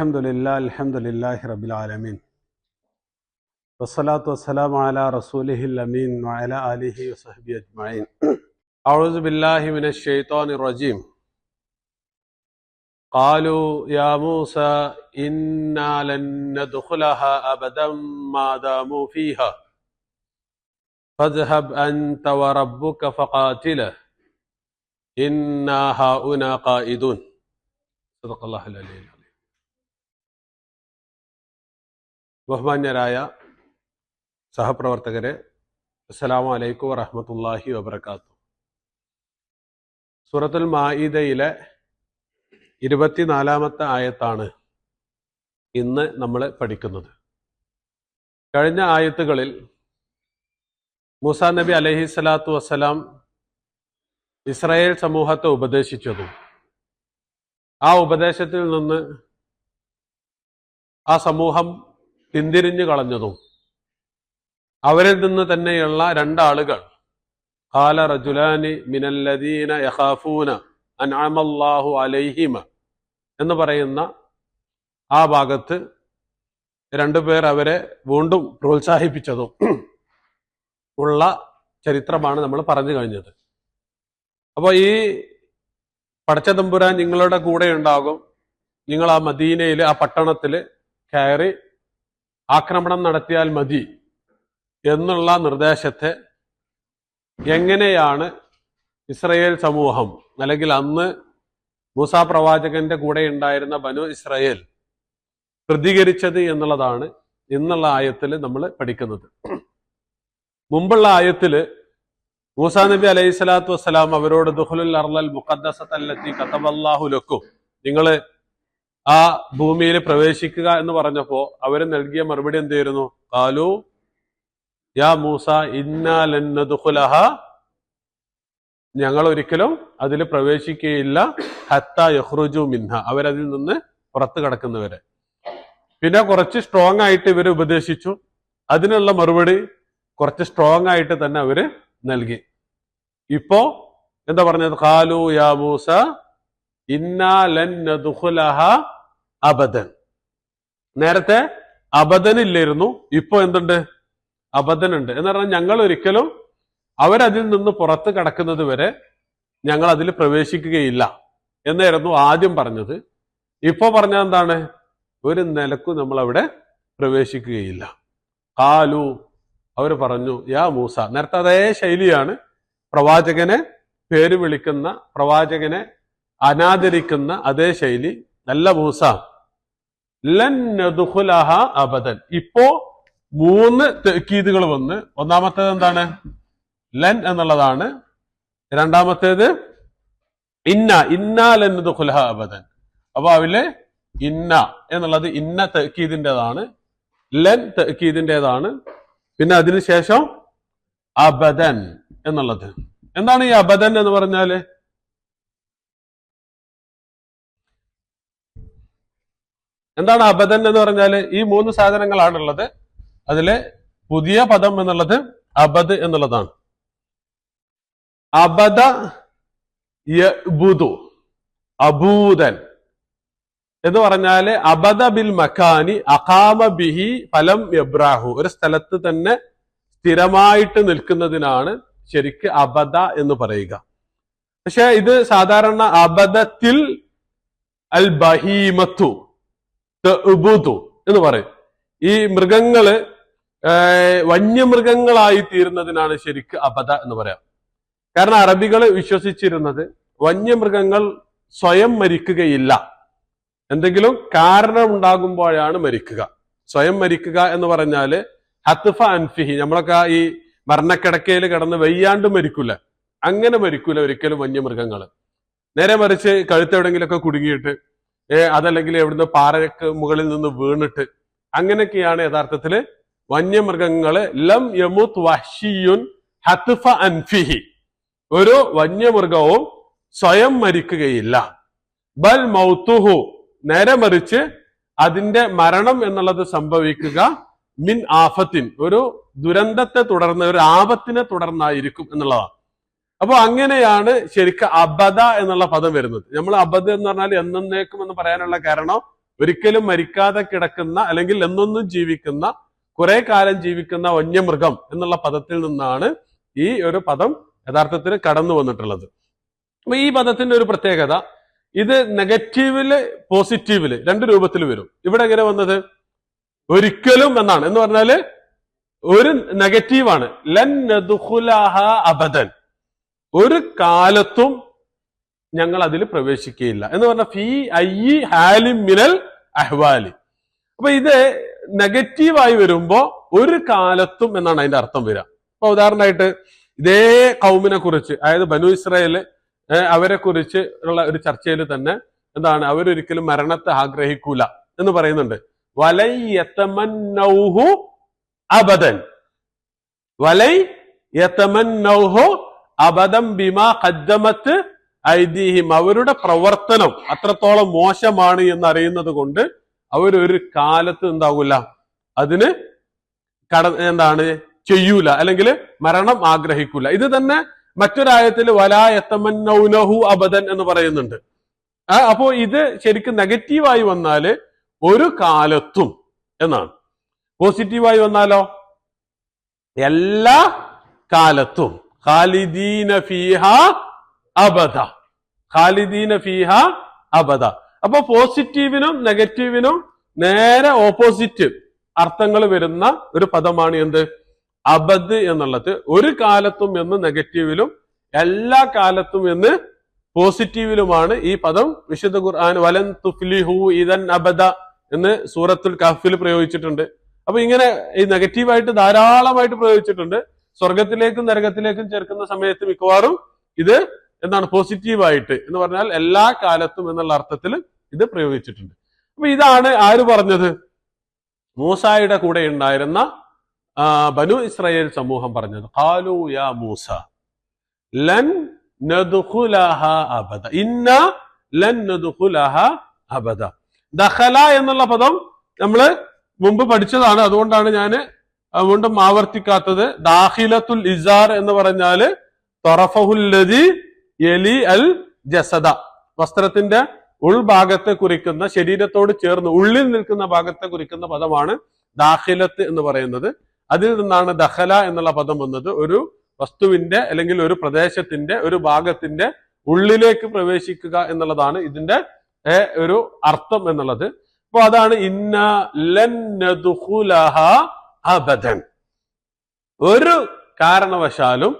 അൽഹംദുലില്ലാഹി റബ്ബിൽ ആലമീൻ വസ്സലാത്തു വസ്സലാമു അലാ റസൂലിഹിൽ അമീൻ വഅലാ ആലിഹി വസഹ്ബിഹി അജ്മഈൻ. അഊദു ബില്ലാഹി മിനശ് ശൈത്വാനിർ റജീം. ഖാലൂ യാ മൂസാ ഇന്നാ ലൻ നദ്ഖുലഹാ അബദൻ മാ ദാമൂ ഫീഹാ ഫദ്ഹബ് അൻത വറബ്ബുക ഫഖാതിലാ ഇന്നാ ഹൗനാ ഖായിദൂൻ. സദഖല്ലാഹുൽ അലീം. ബഹുമാന്യരായ സഹപ്രവർത്തകരെ, അസ്സലാമു അലൈക്കും വറഹ്മത്തുള്ളാഹി വബറകാതുഹു. സൂറത്തുൽ മാഇദയിലെ 24-ാമത്തെ ആയത്താണ് ഇന്ന് നമ്മൾ പഠിക്കുന്നത്. കഴിഞ്ഞ ആയത്തുകളിൽ മൂസാ നബി അലൈഹി സ്വലാത്തു വസ്സലാം ഇസ്രായേൽ സമൂഹത്തെ ഉപദേശിച്ചതും ആ ഉപദേശത്തിൽ നിന്ന് ആ സമൂഹം പിന്തിരിഞ്ഞു കളഞ്ഞതും അവരിൽ നിന്ന് തന്നെയുള്ള രണ്ടാളുകൾ ഖാല റജുലാനി മിനല്ലദീന യഖാഫൂന അൻഅമല്ലാഹു അലൈഹിമ എന്ന് പറയുന്ന ആ ഭാഗത്ത് രണ്ടുപേർ അവരെ വീണ്ടും പ്രോത്സാഹിപ്പിച്ചതും ഉള്ള ചരിത്രമാണ് നമ്മൾ പറഞ്ഞു കഴിഞ്ഞത്. അപ്പോൾ ഈ പടച്ചതമ്പുരാൻ നിങ്ങളുടെ കൂടെ ഉണ്ടാകും, നിങ്ങൾ ആ മദീനയിൽ ആ പട്ടണത്തിൽ കയറി ആക്രമണം നടത്തിയാൽ മതി എന്നുള്ള നിർദ്ദേശത്തെ എങ്ങനെയാണ് ഇസ്രയേൽ സമൂഹം അല്ലെങ്കിൽ അന്ന് മൂസാ പ്രവാചകന്റെ കൂടെ ഉണ്ടായിരുന്ന ബനു ഇസ്രായേൽ പ്രതികരിച്ചത് എന്നുള്ളതാണ് ഇന്നുള്ള ആയത്തിൽ നമ്മൾ പഠിക്കുന്നത്. മുമ്പുള്ള ആയത്തിൽ മൂസാ നബി അലൈഹി സ്വലാത്തു വസ്സലാം അവരോട് ദുഖുലുൽ അർളൽ മുഖദ്ദസത അല്ലത്തി കതബല്ലാഹു ലക്കും, നിങ്ങൾ ആ ഭൂമിയിൽ പ്രവേശിക്കുക എന്ന് പറഞ്ഞപ്പോ അവര് നൽകിയ മറുപടി എന്തായിരുന്നു? ഖാലു യാ മൂസ ഇന്നാ ലൻ നദ്ഖുലഹാ, ഞങ്ങൾ ഒരിക്കലും അതിൽ പ്രവേശിക്കുകയില്ല, ഹത്താ യഖ്റുജു മിൻഹ, അവരതിൽ നിന്ന് പുറത്തു കടക്കുന്നവരെ. പിന്നെ കുറച്ച് സ്ട്രോങ് ആയിട്ട് ഇവർ ഉപദേശിച്ചു, അതിനുള്ള മറുപടി കുറച്ച് സ്ട്രോങ് ആയിട്ട് തന്നെ അവര് നൽകി. ഇപ്പോ എന്താ പറഞ്ഞത്? ഖാലു യാ മൂസ ഇന്നാ ലൻ നദ്ഖുലഹാ അബദൻ. നേരത്തെ അബദനില്ലായിരുന്നു, ഇപ്പൊ എന്തുണ്ട്? അബദനുണ്ട്. എന്ന് പറഞ്ഞാൽ ഞങ്ങൾ ഒരിക്കലും അവരതിൽ നിന്ന് പുറത്ത് കടക്കുന്നത് വരെ ഞങ്ങൾ അതിൽ പ്രവേശിക്കുകയില്ല എന്നായിരുന്നു ആദ്യം പറഞ്ഞത്. ഇപ്പൊ പറഞ്ഞ എന്താണ്? ഒരു നിലക്കും നമ്മൾ അവിടെ പ്രവേശിക്കുകയില്ല. ഖാലു, അവർ പറഞ്ഞു യാ മൂസ. നേരത്തെ അതേ ശൈലിയാണ്, പ്രവാചകനെ പേര് വിളിക്കുന്ന, പ്രവാചകനെ അനാദരിക്കുന്ന അതേ ശൈലി. നല്ല മൂസ, ലൻ നദ്ഖുലഹാ അബദൻ. ഇപ്പോ 3 തഅ്കീദുകൾ വന്ന്, ഒന്നാമത്തേത് എന്താണ്? ലൻ എന്നുള്ളതാണ്. രണ്ടാമത്തേത് ഇന്നാ ലൻ നദ്ഖുലഹാ അബദൻ. അപ്പൊ അതിലെ ഇന്ന എന്നുള്ളത് ഇന്ന തഅ്കീദിൻ്റെതാണ്, ലൻ തഅ്കീദിൻ്റെതാണ്. പിന്നെ അതിനുശേഷം അബദൻ എന്നുള്ളത്. എന്താണ് ഈ അബദൻ എന്ന് പറഞ്ഞാല്? എന്താണ് അബദൻ എന്ന് പറഞ്ഞാല്? ഈ 3 സാധനങ്ങളാണുള്ളത്. അതിലെ പുതിയ പദം എന്നുള്ളത് അബദ് എന്നുള്ളതാണ്. അബദ യഅ്ബുദു, അബൂദൻ എന്ന് പറഞ്ഞാല് അബദ ബിൽ മക്കാനി അഖാമ ബിഹി ഫലം യബ്രാഹു, ഒരു സ്ഥലത്ത് തന്നെ സ്ഥിരമായിട്ട് നിൽക്കുന്നതിനാണ് ശരിക്ക് അബദ എന്ന് പറയുക. പക്ഷെ ഇത് സാധാരണ അബദത്തിൽ അൽ ബഹീമത്തു തഅ്ബുദു എന്ന് പറയും. ഈ മൃഗങ്ങള് വന്യമൃഗങ്ങളായി തീരുന്നതിനാണ് ശരിക്ക് അബദ എന്ന് പറയാം. കാരണം അറബികള് വിശ്വസിച്ചിരുന്നത് വന്യമൃഗങ്ങൾ സ്വയം മരിക്കുകയില്ല, എന്തെങ്കിലും കാരണം ഉണ്ടാകുമ്പോഴാണ് മരിക്കുക. സ്വയം മരിക്കുക എന്ന് പറഞ്ഞാല് ഹത്ഫ അൻഫിഹി, നമ്മളൊക്കെ ഈ മരണക്കിടക്കയിൽ കിടന്ന് വയ്യാണ്ട് മരിക്കൂല, അങ്ങനെ മരിക്കൂല ഒരിക്കലും വന്യമൃഗങ്ങള്. നേരെ മറിച്ച് കഴുത്തെവിടെങ്കിലൊക്കെ കുടുങ്ങിയിട്ട്, അതല്ലെങ്കിൽ എവിടുന്ന് പാറയ്ക്ക് മുകളിൽ നിന്ന് വീണിട്ട്, അങ്ങനെയൊക്കെയാണ് യഥാർത്ഥത്തില് വന്യമൃഗങ്ങള്. ലം യമുത് വഹ്ശിയുൻ ഹത്ഫ അൻഫിഹി, ഒരു വന്യമൃഗവും സ്വയം മരിക്കുകയില്ല. ബൽ മൗതുഹു, നേരെ മറിച്ച് അതിന്റെ മരണം എന്നുള്ളത് സംഭവിക്കുക മിൻ ആഫത്തിൻ, ഒരു ദുരന്തത്തെ തുടർന്ന്, ഒരു ആപത്തിനെ തുടർന്നായിരിക്കും എന്നുള്ളതാണ്. അപ്പൊ അങ്ങനെയാണ് ശരിക്കും അബദ എന്നുള്ള പദം വരുന്നത്. നമ്മൾ അബദ് എന്ന് പറഞ്ഞാൽ എന്നേക്കും എന്ന് പറയാനുള്ള കാരണം ഒരിക്കലും മരിക്കാതെ കിടക്കുന്ന അല്ലെങ്കിൽ എന്നൊന്നും ജീവിക്കുന്ന കുറെ കാലം ജീവിക്കുന്ന വന്യമൃഗം എന്നുള്ള പദത്തിൽ നിന്നാണ് ഈ ഒരു പദം യഥാർത്ഥത്തിൽ കടന്നു വന്നിട്ടുള്ളത്. അപ്പൊ ഈ പദത്തിന്റെ ഒരു പ്രത്യേകത, ഇത് നെഗറ്റീവില് പോസിറ്റീവില് രണ്ട് രൂപത്തിൽ വരും. ഇവിടെ എങ്ങനെ വന്നത്? ഒരിക്കലും എന്നാണ്. എന്ന് പറഞ്ഞാല് ഒരു നെഗറ്റീവാണ്. ലൻ നദ്ഖുലഹ അബദൻ, ഒരു കാലത്തും ഞങ്ങൾ അതിൽ പ്രവേശിക്കുകയില്ല എന്ന് പറഞ്ഞ ഫീ അയ്യി ഹാലിൻ മിനൽ അഹ്വാലി. അപ്പൊ ഇത് നെഗറ്റീവായി വരുമ്പോ ഒരു കാലത്തും എന്നാണ് അതിന്റെ അർത്ഥം വരിക. അപ്പൊ ഉദാഹരണമായിട്ട് ഇതേ കൗമിനെ കുറിച്ച്, അതായത് ബനു ഇസ്രായേൽ, അവരെ കുറിച്ച് ഉള്ള ഒരു ചർച്ചയിൽ തന്നെ എന്താണ്, അവരൊരിക്കലും മരണത്തെ ആഗ്രഹിക്കൂല എന്ന് പറയുന്നുണ്ട്. വലൈ യതമന്നൗഹു അബദൻ, വലൈ യതമന്നൗഹു അബദൻ ബിമാ ഖദ്ദമത് ഐദീഹിം, അവരുടെ പ്രവർത്തനം അത്രത്തോളം മോശമാണ് എന്ന് അറിയുന്നത് കൊണ്ട് അവരൊരു കാലത്ത് എന്താകൂല, അതിന് എന്താണ് ചെയ്യൂല, അല്ലെങ്കിൽ മരണം ആഗ്രഹിക്കൂല. ഇത് തന്നെ മറ്റൊരായത്തിൽ വലാ യതമന്നൗനഹു അബദൻ എന്ന് പറയുന്നുണ്ട്. അപ്പോ ഇത് ശരിക്കും നെഗറ്റീവായി വന്നാല് ഒരു കാലത്തും എന്നാണ്. പോസിറ്റീവായി വന്നാലോ എല്ലാ കാലത്തും, ഖാലിദീന ഫീഹ അബദ, ഖാലിദീന ഫീഹ അബദ. അപ്പൊ പോസിറ്റീവിനും നെഗറ്റീവിനും നേരെ ഓപ്പോസിറ്റ് അർത്ഥങ്ങൾ വരുന്ന ഒരു പദമാണ് എന്ത്? അബദ് എന്നുള്ളത്. ഒരു കാലത്തും എന്ന് നെഗറ്റീവിലും എല്ലാ കാലത്തും എന്ന് പോസിറ്റീവിലുമാണ് ഈ പദം വിശുദ്ധ ഖുർആൻ വലൻ തുഫ്ലിഹു ഇദൻ അബദ എന്ന് സൂറത്തുൽ കഹ്ഫിൽ പ്രയോഗിച്ചിട്ടുണ്ട്. അപ്പൊ ഇങ്ങനെ ഈ നെഗറ്റീവായിട്ട് ധാരാളമായിട്ട് പ്രയോഗിച്ചിട്ടുണ്ട്. സ്വർഗത്തിലേക്കും നരകത്തിലേക്കും ചേർക്കുന്ന സമയത്ത് മിക്കവാറും ഇത് എന്താണ് പോസിറ്റീവായിട്ട് എന്ന് പറഞ്ഞാൽ എല്ലാ കാലത്തും എന്നുള്ള അർത്ഥത്തിൽ ഇത് പ്രയോഗിച്ചിട്ടുണ്ട്. അപ്പൊ ഇതാണ് ആര് പറഞ്ഞത്? മൂസായുടെ കൂടെ ഉണ്ടായിരുന്ന ബനു ഇസ്രായേൽ സമൂഹം പറഞ്ഞത്. ഖാലു യാ മൂസ ലൻ നദ്ഖുലഹ അബദ, ഇന്ന ലൻ നദ്ഖുലഹ അബദ. ദഖല എന്നുള്ള പദം നമ്മള് മുമ്പ് പഠിച്ചതാണ്, അതുകൊണ്ടാണ് ഞാൻ വീണ്ടും ആവർത്തിക്കാത്തത്. ദാഖിലത്തുൽ ഇസാർ എന്ന് പറഞ്ഞാല് തറഫഹുല്ലദി യലി അൽ ജസദ, വസ്ത്രത്തിന്റെ ഉൾഭാഗത്തെ കുറിക്കുന്ന, ശരീരത്തോട് ചേർന്ന് ഉള്ളിൽ നിൽക്കുന്ന ഭാഗത്തെ കുറിക്കുന്ന പദമാണ് ദാഖിലത്ത് എന്ന് പറയുന്നത്. അതിൽ നിന്നാണ് ദഖല എന്നുള്ള പദം വന്നത്. ഒരു വസ്തുവിന്റെ അല്ലെങ്കിൽ ഒരു പ്രദേശത്തിന്റെ ഒരു ഭാഗത്തിന്റെ ഉള്ളിലേക്ക് പ്രവേശിക്കുക എന്നുള്ളതാണ് ഇതിന്റെ ഒരു അർത്ഥം എന്നുള്ളത്. അപ്പൊ അതാണ് ഇന്ന ലൻ നദ്ഖുലഹ അബദൻ, ഒരു കാരണവശാലും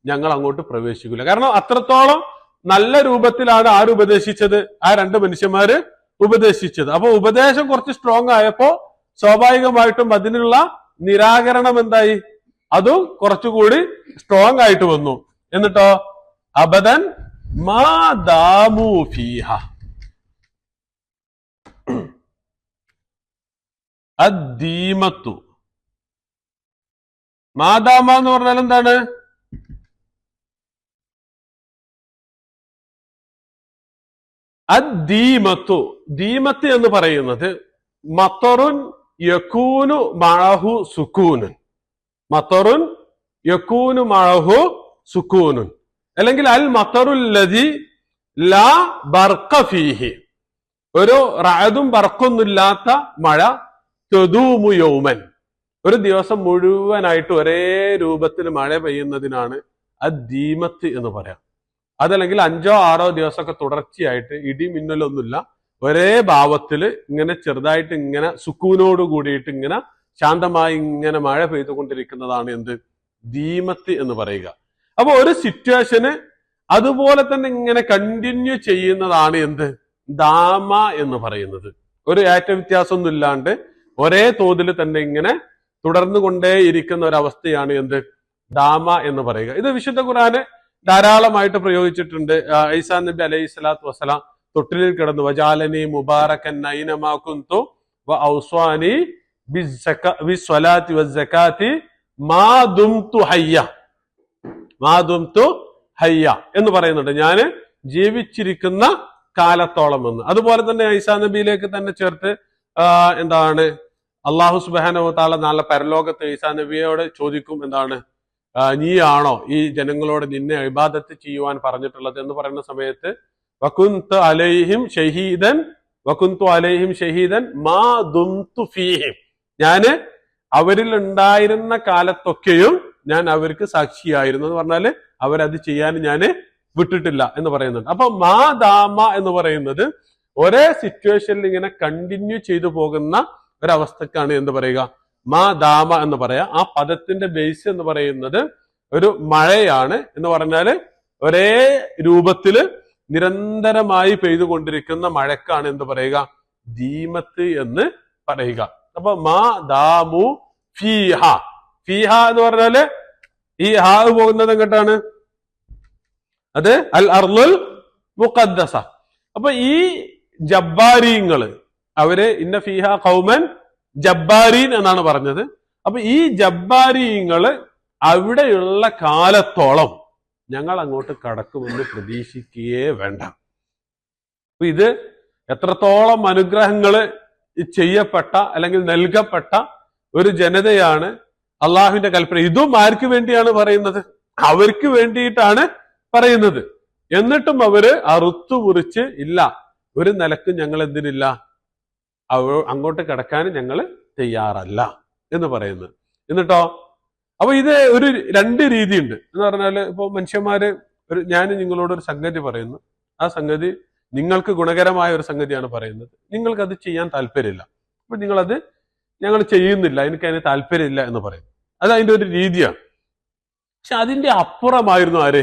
ഞങ്ങൾ അങ്ങോട്ട് പ്രവേശിക്കില്ല. കാരണം അത്രത്തോളം നല്ല രൂപത്തിലാണ് ആര് ഉപദേശിച്ചത്? ആ രണ്ട് മനുഷ്യന്മാര് ഉപദേശിച്ചത്. അപ്പൊ ഉപദേശം കുറച്ച് സ്ട്രോങ് ആയപ്പോ സ്വാഭാവികമായിട്ടും അതിനുള്ള നിരാകരണം എന്തായി? അതും കുറച്ചുകൂടി സ്ട്രോങ് ആയിട്ട് വന്നു. എന്നിട്ടോ അബദൻ മാ ദാമു ഫീഹ, അദ്ദീമത്തു. മാദാമ എന്ന് പറഞ്ഞാൽ എന്താണ്? അദ്ദീമത്തു, ദീമത്ത് എന്ന് പറയുന്നത് മത്തറുൻ യകൂനു മഅഹു സുകൂനുൻ, മത്തറുൻ യകൂനു മഅഹു സുകൂനുൻ, അല്ലെങ്കിൽ അൽ മത്തറുല്ലദി ലാ ബർഖ ഫീഹി, ഒരു റഅദും ബർഖൊന്നുമില്ലാത്ത മഴ. തദൂമു യൗമൻ, ഒരു ദിവസം മുഴുവനായിട്ട് ഒരേ രൂപത്തിൽ മഴ പെയ്യുന്നതിനാണ് അദ്ദീമത്ത് എന്ന് പറയാം. അതല്ലെങ്കിൽ 5-6 ദിവസമൊക്കെ തുടർച്ചയായിട്ട് ഇടി മിന്നലൊന്നുമില്ല, ഒരേ ഭാവത്തില് ഇങ്ങനെ ചെറുതായിട്ട് ഇങ്ങനെ സുക്കൂനോട് കൂടിയിട്ട് ഇങ്ങനെ ശാന്തമായി ഇങ്ങനെ മഴ പെയ്തുകൊണ്ടിരിക്കുന്നതാണ് എന്ത്? ദീമത്ത് എന്ന് പറയുക. അപ്പൊ ഒരു സിറ്റുവേഷന് അതുപോലെ തന്നെ ഇങ്ങനെ കണ്ടിന്യൂ ചെയ്യുന്നതാണ് എന്ത്? ദാമ എന്ന് പറയുന്നത്. ഒരു ഏറ്റ വ്യത്യാസമൊന്നും ഇല്ലാണ്ട് ഒരേ തോതിൽ തന്നെ ഇങ്ങനെ തുടർന്നു കൊണ്ടേയിരിക്കുന്ന ഒരവസ്ഥയാണ് എന്ത്? ദാമ എന്ന് പറയുക. ഇത് വിശുദ്ധ ഖുർആന് ധാരാളമായിട്ട് പ്രയോഗിച്ചിട്ടുണ്ട്. ഈസാ നബി അലൈഹി സ്വലാത്തു വസ്സലാം തൊട്ടിലിൽ കിടന്നു വജാലനി മുബാറകൻ ഐനമാ കുന്തു വ ഔസ്വാനി ബിസ്സലാത്തി വസ്സകാത്തി മാ ദുംതു ഹയ്യ, മാ ദുംതു ഹയ്യ എന്ന് പറയുന്നുണ്ട്, ഞാൻ ജീവിച്ചിരിക്കുന്ന കാലത്തോളം എന്ന്. അതുപോലെ തന്നെ ഈസാ നബിയിലേക്ക് തന്നെ ചേർത്ത് എന്താണ് അള്ളാഹു സുബ്ഹാനഹു വ തആല നാളെ പരലോകത്ത് ഈസാ നബിയോട് ചോദിക്കും, എന്താണ് നീയാണോ ഈ ജനങ്ങളോട് നിന്നെ ഇബാദത്ത് ചെയ്യുവാൻ പറഞ്ഞിട്ടുള്ളത് എന്ന് പറയുന്ന സമയത്ത് വകുന്ത അലൈഹിം ഷഹീദൻ വകുന്തു അലൈഹിം ഷഹീദൻ മാ ദുംതു ഫീഹിം, ഞാന് അവരിൽ ഉണ്ടായിരുന്ന കാലത്തൊക്കെയും ഞാൻ അവർക്ക് സാക്ഷിയായിരുന്നു എന്ന് പറഞ്ഞാല് അവരത് ചെയ്യാൻ ഞാന് വിട്ടിട്ടില്ല എന്ന് പറയുന്നുണ്ട്. അപ്പൊ മാ ദാമ എന്ന് പറയുന്നത് ഒരേ സിറ്റുവേഷനിൽ ഇങ്ങനെ കണ്ടിന്യൂ ചെയ്തു പോകുന്ന ഒരവസ്ഥക്കാണ് എന്ത് പറയുക, മാ ദാമ എന്ന് പറയാ. ആ പദത്തിന്റെ ബേസ് എന്ന് പറയുന്നത് ഒരു മഴയാണ് എന്ന് പറഞ്ഞാല് ഒരേ രൂപത്തില് നിരന്തരമായി പെയ്തുകൊണ്ടിരിക്കുന്ന മഴക്കാണ് എന്ത് പറയുക, ദീമത്ത് എന്ന് പറയുക. അപ്പൊ മാ ദാമു ഫീഹ, ഫീഹ എന്ന് പറഞ്ഞാല് ഈ ഹാ പോകുന്നത് എങ്ങോട്ടാണ്, അത് അൽ അർളുൽ മുഖദ്ദസ. അപ്പൊ ഈ ജബ്ബാരീങ്ങള് അവര് ഇന്ന ഫീഹ ഖൗമൻ ജബ്ബാരീൻ എന്നാണ് പറഞ്ഞത്. അപ്പൊ ഈ ജബ്ബാരീങ്ങള് അവിടെയുള്ള കാലത്തോളം ഞങ്ങൾ അങ്ങോട്ട് കടക്കുമെന്ന് പ്രതീക്ഷിക്കുകയേ വേണ്ട. അപ്പൊ ഇത് എത്രത്തോളം അനുഗ്രഹങ്ങള് ചെയ്യപ്പെട്ട അല്ലെങ്കിൽ നൽകപ്പെട്ട ഒരു ജനതയാണ്. അള്ളാഹുവിന്റെ കൽപ്പന ഇതും ആർക്ക് വേണ്ടിയാണ് പറയുന്നത്, അവർക്ക് വേണ്ടിയിട്ടാണ് പറയുന്നത്. എന്നിട്ടും അവര് അറുത്തു മുറിച്ച് ഇല്ല, ഒരു നിലക്ക് ഞങ്ങൾ എന്തിനില്ല, അങ്ങോട്ട് കിടക്കാൻ ഞങ്ങൾ തയ്യാറല്ല എന്ന് പറയുന്നത്. എന്നിട്ടോ അപ്പൊ ഇത് ഒരു രണ്ട് രീതിയുണ്ട് എന്ന് പറഞ്ഞാല്, ഇപ്പൊ മനുഷ്യന്മാര് ഞാൻ നിങ്ങളോട് ഒരു സംഗതി പറയുന്നു, ആ സംഗതി നിങ്ങൾക്ക് ഗുണകരമായ ഒരു സംഗതിയാണ് പറയുന്നത്, നിങ്ങൾക്കത് ചെയ്യാൻ താല്പര്യമില്ല, അപ്പൊ നിങ്ങളത് ഞങ്ങൾ ചെയ്യുന്നില്ല, എനിക്ക് അതിന് താല്പര്യമില്ല എന്ന് പറയും. അത് അതിന്റെ ഒരു രീതിയാണ്. പക്ഷെ അതിന്റെ അപ്പുറമായിരുന്നു ആര്,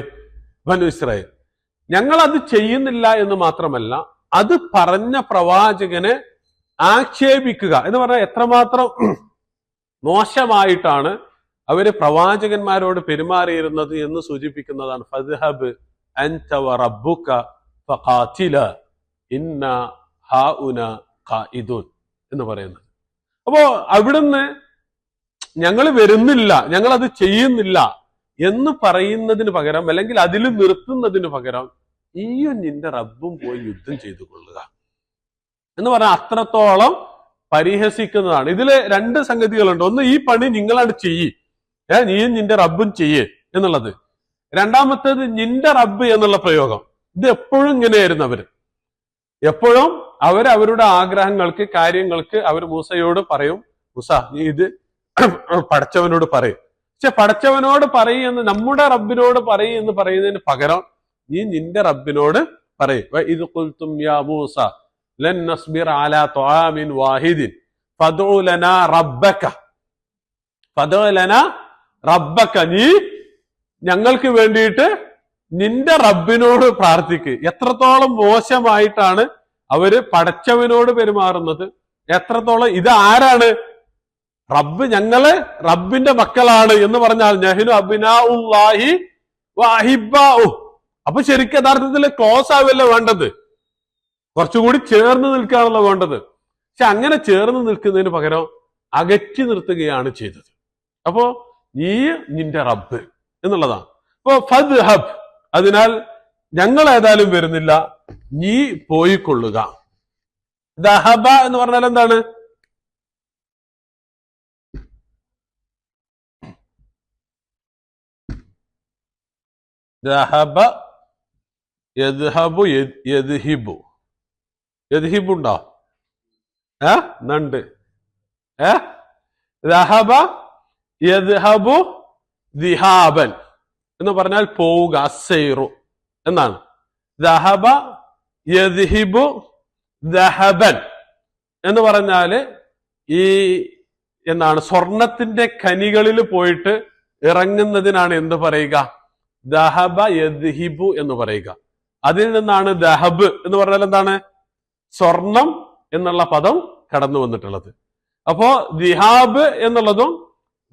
ബനു ഇസ്രായേൽ. ഞങ്ങൾ അത് ചെയ്യുന്നില്ല എന്ന് മാത്രമല്ല, അത് പറഞ്ഞ പ്രവാചകനെ ആക്ഷേപിക്കുക എന്ന് പറഞ്ഞാൽ എത്രമാത്രം മോശമായിട്ടാണ് അവര് പ്രവാചകന്മാരോട് പെരുമാറിയിരുന്നത് എന്ന് സൂചിപ്പിക്കുന്നതാണ്. ഫദ്ഹബ് അൻത വറബ്ബുക ഫഖാതില ഇന്ന ഹാഉന ഖായിദൂൻ എന്ന് പറയുന്നത്. അപ്പോ അവിടുന്ന് ഞങ്ങൾ വരുന്നില്ല, ഞങ്ങൾ അത് ചെയ്യുന്നില്ല എന്ന് പറയുന്നതിന് പകരം, അല്ലെങ്കിൽ അതിൽ നിർത്തുന്നതിന് പകരം, ഈയും നിന്റെ റബ്ബും പോയി യുദ്ധം ചെയ്തു കൊള്ളുക എന്ന് പറഞ്ഞാൽ അത്രത്തോളം പരിഹസിക്കുന്നതാണ്. ഇതില് രണ്ട് സംഗതികളുണ്ട്. ഒന്ന്, ഈ പണി നിങ്ങളാണ് ചെയ്യ്, നീയും നിന്റെ റബ്ബും ചെയ്യേ എന്നുള്ളത്. രണ്ടാമത്തേത് നിന്റെ റബ്ബ് എന്നുള്ള പ്രയോഗം. ഇത് എപ്പോഴും ഇങ്ങനെയായിരുന്നു അവര്. എപ്പോഴും അവരുടെ ആഗ്രഹങ്ങൾക്ക്, കാര്യങ്ങൾക്ക് അവർ മൂസയോട് പറയും, മൂസ നീ ഇത് പടച്ചവനോട് പറയും. പക്ഷെ പടച്ചവനോട് പറയുന്ന, നമ്മുടെ റബ്ബിനോട് പറയും എന്ന് പറയുന്നതിന് പകരം നീ നിന്റെ റബ്ബിനോട് പറയും. ഇത് ഖുൽതും യാ മൂസ ലൻ നസ്ബിറ അലാ തുആമിൻ വാഹിദിൻ ഫദ്ഉ ലനാ റബ്ബക, ഫദ്ഉ ലനാ റബ്ബക, നീ ഞങ്ങൾക്ക് വേണ്ടിയിട്ട് നിന്റെ റബ്ബിനോട് പ്രാർത്ഥിക്ക്. എത്രത്തോളം മോശമായിട്ടാണ് അവര് പടച്ചവനോട് പെരുമാറുന്നത്, എത്രത്തോളം ഇത് ആരാണ്, റബ്ബ്, ഞങ്ങള് റബ്ബിന്റെ മക്കളാണ് എന്ന് പറഞ്ഞാൽ നഹ്നു അബ്നാഉല്ലാഹി വഅഹിബ്ബാഉ. അപ്പൊ ശരിക്കും യഥാർത്ഥത്തിൽ ക്ലോസ് ആവല്ലോ വേണ്ടത്, കുറച്ചുകൂടി ചേർന്ന് നിൽക്കുകയാണല്ലോ വേണ്ടത്. പക്ഷെ അങ്ങനെ ചേർന്ന് നിൽക്കുന്നതിന് പകരം അകറ്റി നിർത്തുകയാണ് ചെയ്തത്. അപ്പോ നീ നിന്റെ റബ്ബ് എന്നുള്ളതാണ്. അപ്പോ ഫദ്ഹബ്, അതിനാൽ ഞങ്ങൾ ഏതായാലും വരുന്നില്ല, നീ പോയിക്കൊള്ളുക. ദഹബ എന്ന് പറഞ്ഞാൽ എന്താണ്, ദഹബ യദ്ഹബു യദ്ഹിബു. യദ്ഹിബു ഉണ്ടോ? നണ്ട്. ദഹബ യദ്ഹബു ദിഹാബൻ എന്ന് പറഞ്ഞാൽ പോവുക, അസ്സൈറു എന്നാണ്. ദഹബ യദ്ഹിബു ദഹബൻ എന്ന് പറഞ്ഞാല് ഈ എന്താണ്, സ്വർണത്തിന്റെ ഖനികളിൽ പോയിട്ട് ഇറങ്ങുന്നതിനാണ് എന്ത് പറയുക, ദഹബ യദ്ഹിബു എന്ന് പറയുക. അതിൽ നിന്നാണ് ദഹബ് എന്ന് പറഞ്ഞാൽ എന്താണ്, സ്വർണം എന്നുള്ള പദം കടന്നു വന്നിട്ടുള്ളത്. അപ്പോ ദിഹാബ് എന്നുള്ളതും,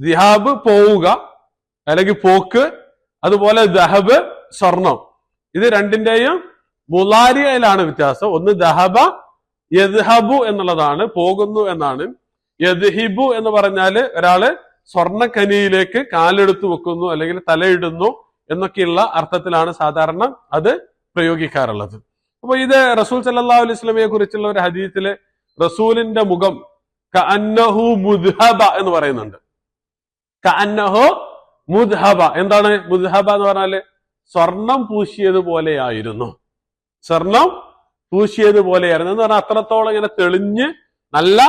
ദിഹാബ് പോവുക അല്ലെങ്കിൽ പോക്ക്, അതുപോലെ ദഹബ് സ്വർണം, ഇത് രണ്ടിന്റെയും മുലാരിയയിലാണ് വ്യത്യാസം. ഒന്ന് ദഹബ യദ്ഹബു എന്നുള്ളതാണ്, പോകുന്നു എന്നാണ്. യദ്ഹിബു എന്ന് പറഞ്ഞാല് ഒരാള് സ്വർണ്ണഖനിയിലേക്ക് കാലെടുത്ത് വെക്കുന്നു അല്ലെങ്കിൽ തലയിടുന്നു എന്നൊക്കെയുള്ള അർത്ഥത്തിലാണ് സാധാരണ അത് പ്രയോഗിക്കാറുള്ളത്. അപ്പൊ ഇത് റസൂൽ സല്ലല്ലാഹു അലൈഹി വസല്ലമയെ കുറിച്ചുള്ള ഒരു ഹദീസില് റസൂലിന്റെ മുഖം കഅന്നഹു മുദ്ഹബ എന്ന് പറയുന്നുണ്ട്. കഅന്നഹു മുദ്ഹബ, എന്താണ് മുദ്ഹബ എന്ന് പറഞ്ഞാല് സ്വർണം പൂശിയതുപോലെയായിരുന്നു, സ്വർണം പൂശിയതുപോലെയായിരുന്നു എന്ന് പറഞ്ഞാൽ അത്രത്തോളം ഇങ്ങനെ തെളിഞ്ഞ് നല്ല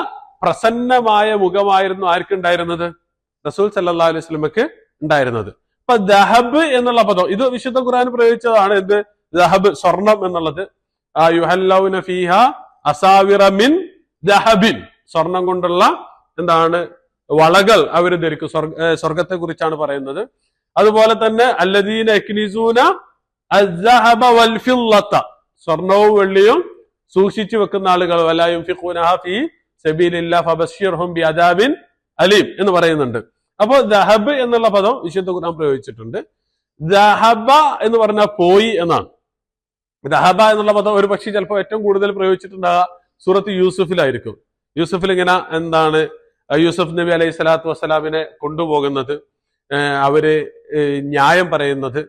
പ്രസന്നമായ മുഖമായിരുന്നു ആർക്കുണ്ടായിരുന്നത്? റസൂൽ സല്ലല്ലാഹു അലൈഹി വസല്ലമക്ക് ഉണ്ടായിരുന്നത്. അപ്പൊ ദഹബ് എന്നുള്ള പദം ഇത് വിശുദ്ധ ഖുർആൻ പ്രയോഗിച്ചതാണ്. എന്ത്? ദഹബ്, സ്വർണം എന്നുള്ളത്. യുഹല്ലൗന ഫീഹ അസാവിറ മിൻ ദഹബിൻ, സ്വർണം കൊണ്ടുള്ള എന്താണ് വളകൾ അവർ ധരിക്കും. സ്വർഗത്തെ കുറിച്ചാണ് പറയുന്നത്. അതുപോലെ തന്നെ അല്ലദീന യക്നിസൂന അസ്സഹബ വൽ ഫില്ലത, സ്വർണവും വെള്ളിയും സൂക്ഷിച്ചു വെക്കുന്ന ആളുകൾ, വലാ യുൻഫിഖൂനഹ ഫീ സബീലില്ലാഹി ഫബശ്ശിർഹും ബിഅദാബിൻ അലീം എന്ന് പറയുന്നുണ്ട്. അപ്പോ ദഹബ് എന്നുള്ള പദം വിശുദ്ധ ഖുർആൻ പ്രയോഗിച്ചിട്ടുണ്ട്. ദഹബ എന്ന് പറഞ്ഞാൽ പോയി എന്നാണ്. ദഹബ എന്നുള്ള പദം ഒരു പക്ഷേ ചിലപ്പോൾ ഏറ്റവും കൂടുതൽ പ്രയോഗിച്ചിട്ടുണ്ടാകുക സൂറത്ത് യൂസുഫിലായിരിക്കും. യൂസുഫിൽ ഇങ്ങനെ എന്താണ് യൂസുഫ് നബി അലൈഹി സ്വലാത്തു വസ്സലാമിനെ കൊണ്ടുപോകുന്നത്, അവര് ന്യായം പറയുന്നത്,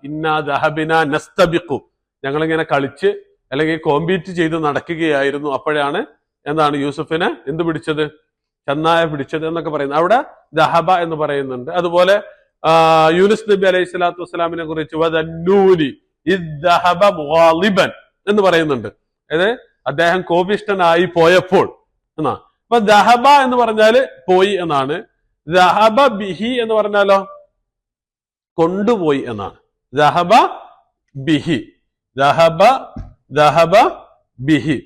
ഇന്നാ ദഹബിന നസ്തബിഖു, ഞങ്ങളിങ്ങനെ കളിച്ച് അല്ലെങ്കിൽ കോമ്പീറ്റ് ചെയ്ത് നടക്കുകയായിരുന്നു. അപ്പോഴാണ് എന്താണ് യൂസുഫിനെ എന്ത് പിടിച്ചത്? ചെന്നായ പിടിച്ചത് എന്നൊക്കെ പറയുന്നത്. അവിടെ ദഹബ എന്ന് പറയുന്നുണ്ട്. അതുപോലെ യൂനുസ് നബി അലൈഹി സ്വലാത്തു വസ്സലാമിനെ കുറിച്ച് വദന്നൂനി ഇദ് ദഹബ മുഗാളിബൻ എന്ന് പറയുന്നുണ്ട്. അതായത് അദ്ദേഹം കോപിഷ്ഠനായി പോയപ്പോൾ എന്നാ. അപ്പൊ ദഹബ എന്ന് പറഞ്ഞാല് പോയി എന്നാണ്. ദഹബ ബിഹി എന്ന് പറഞ്ഞാലോ കൊണ്ടുപോയി എന്നാണ്. ദഹബ ബിഹി, ദഹബ ബിഹി.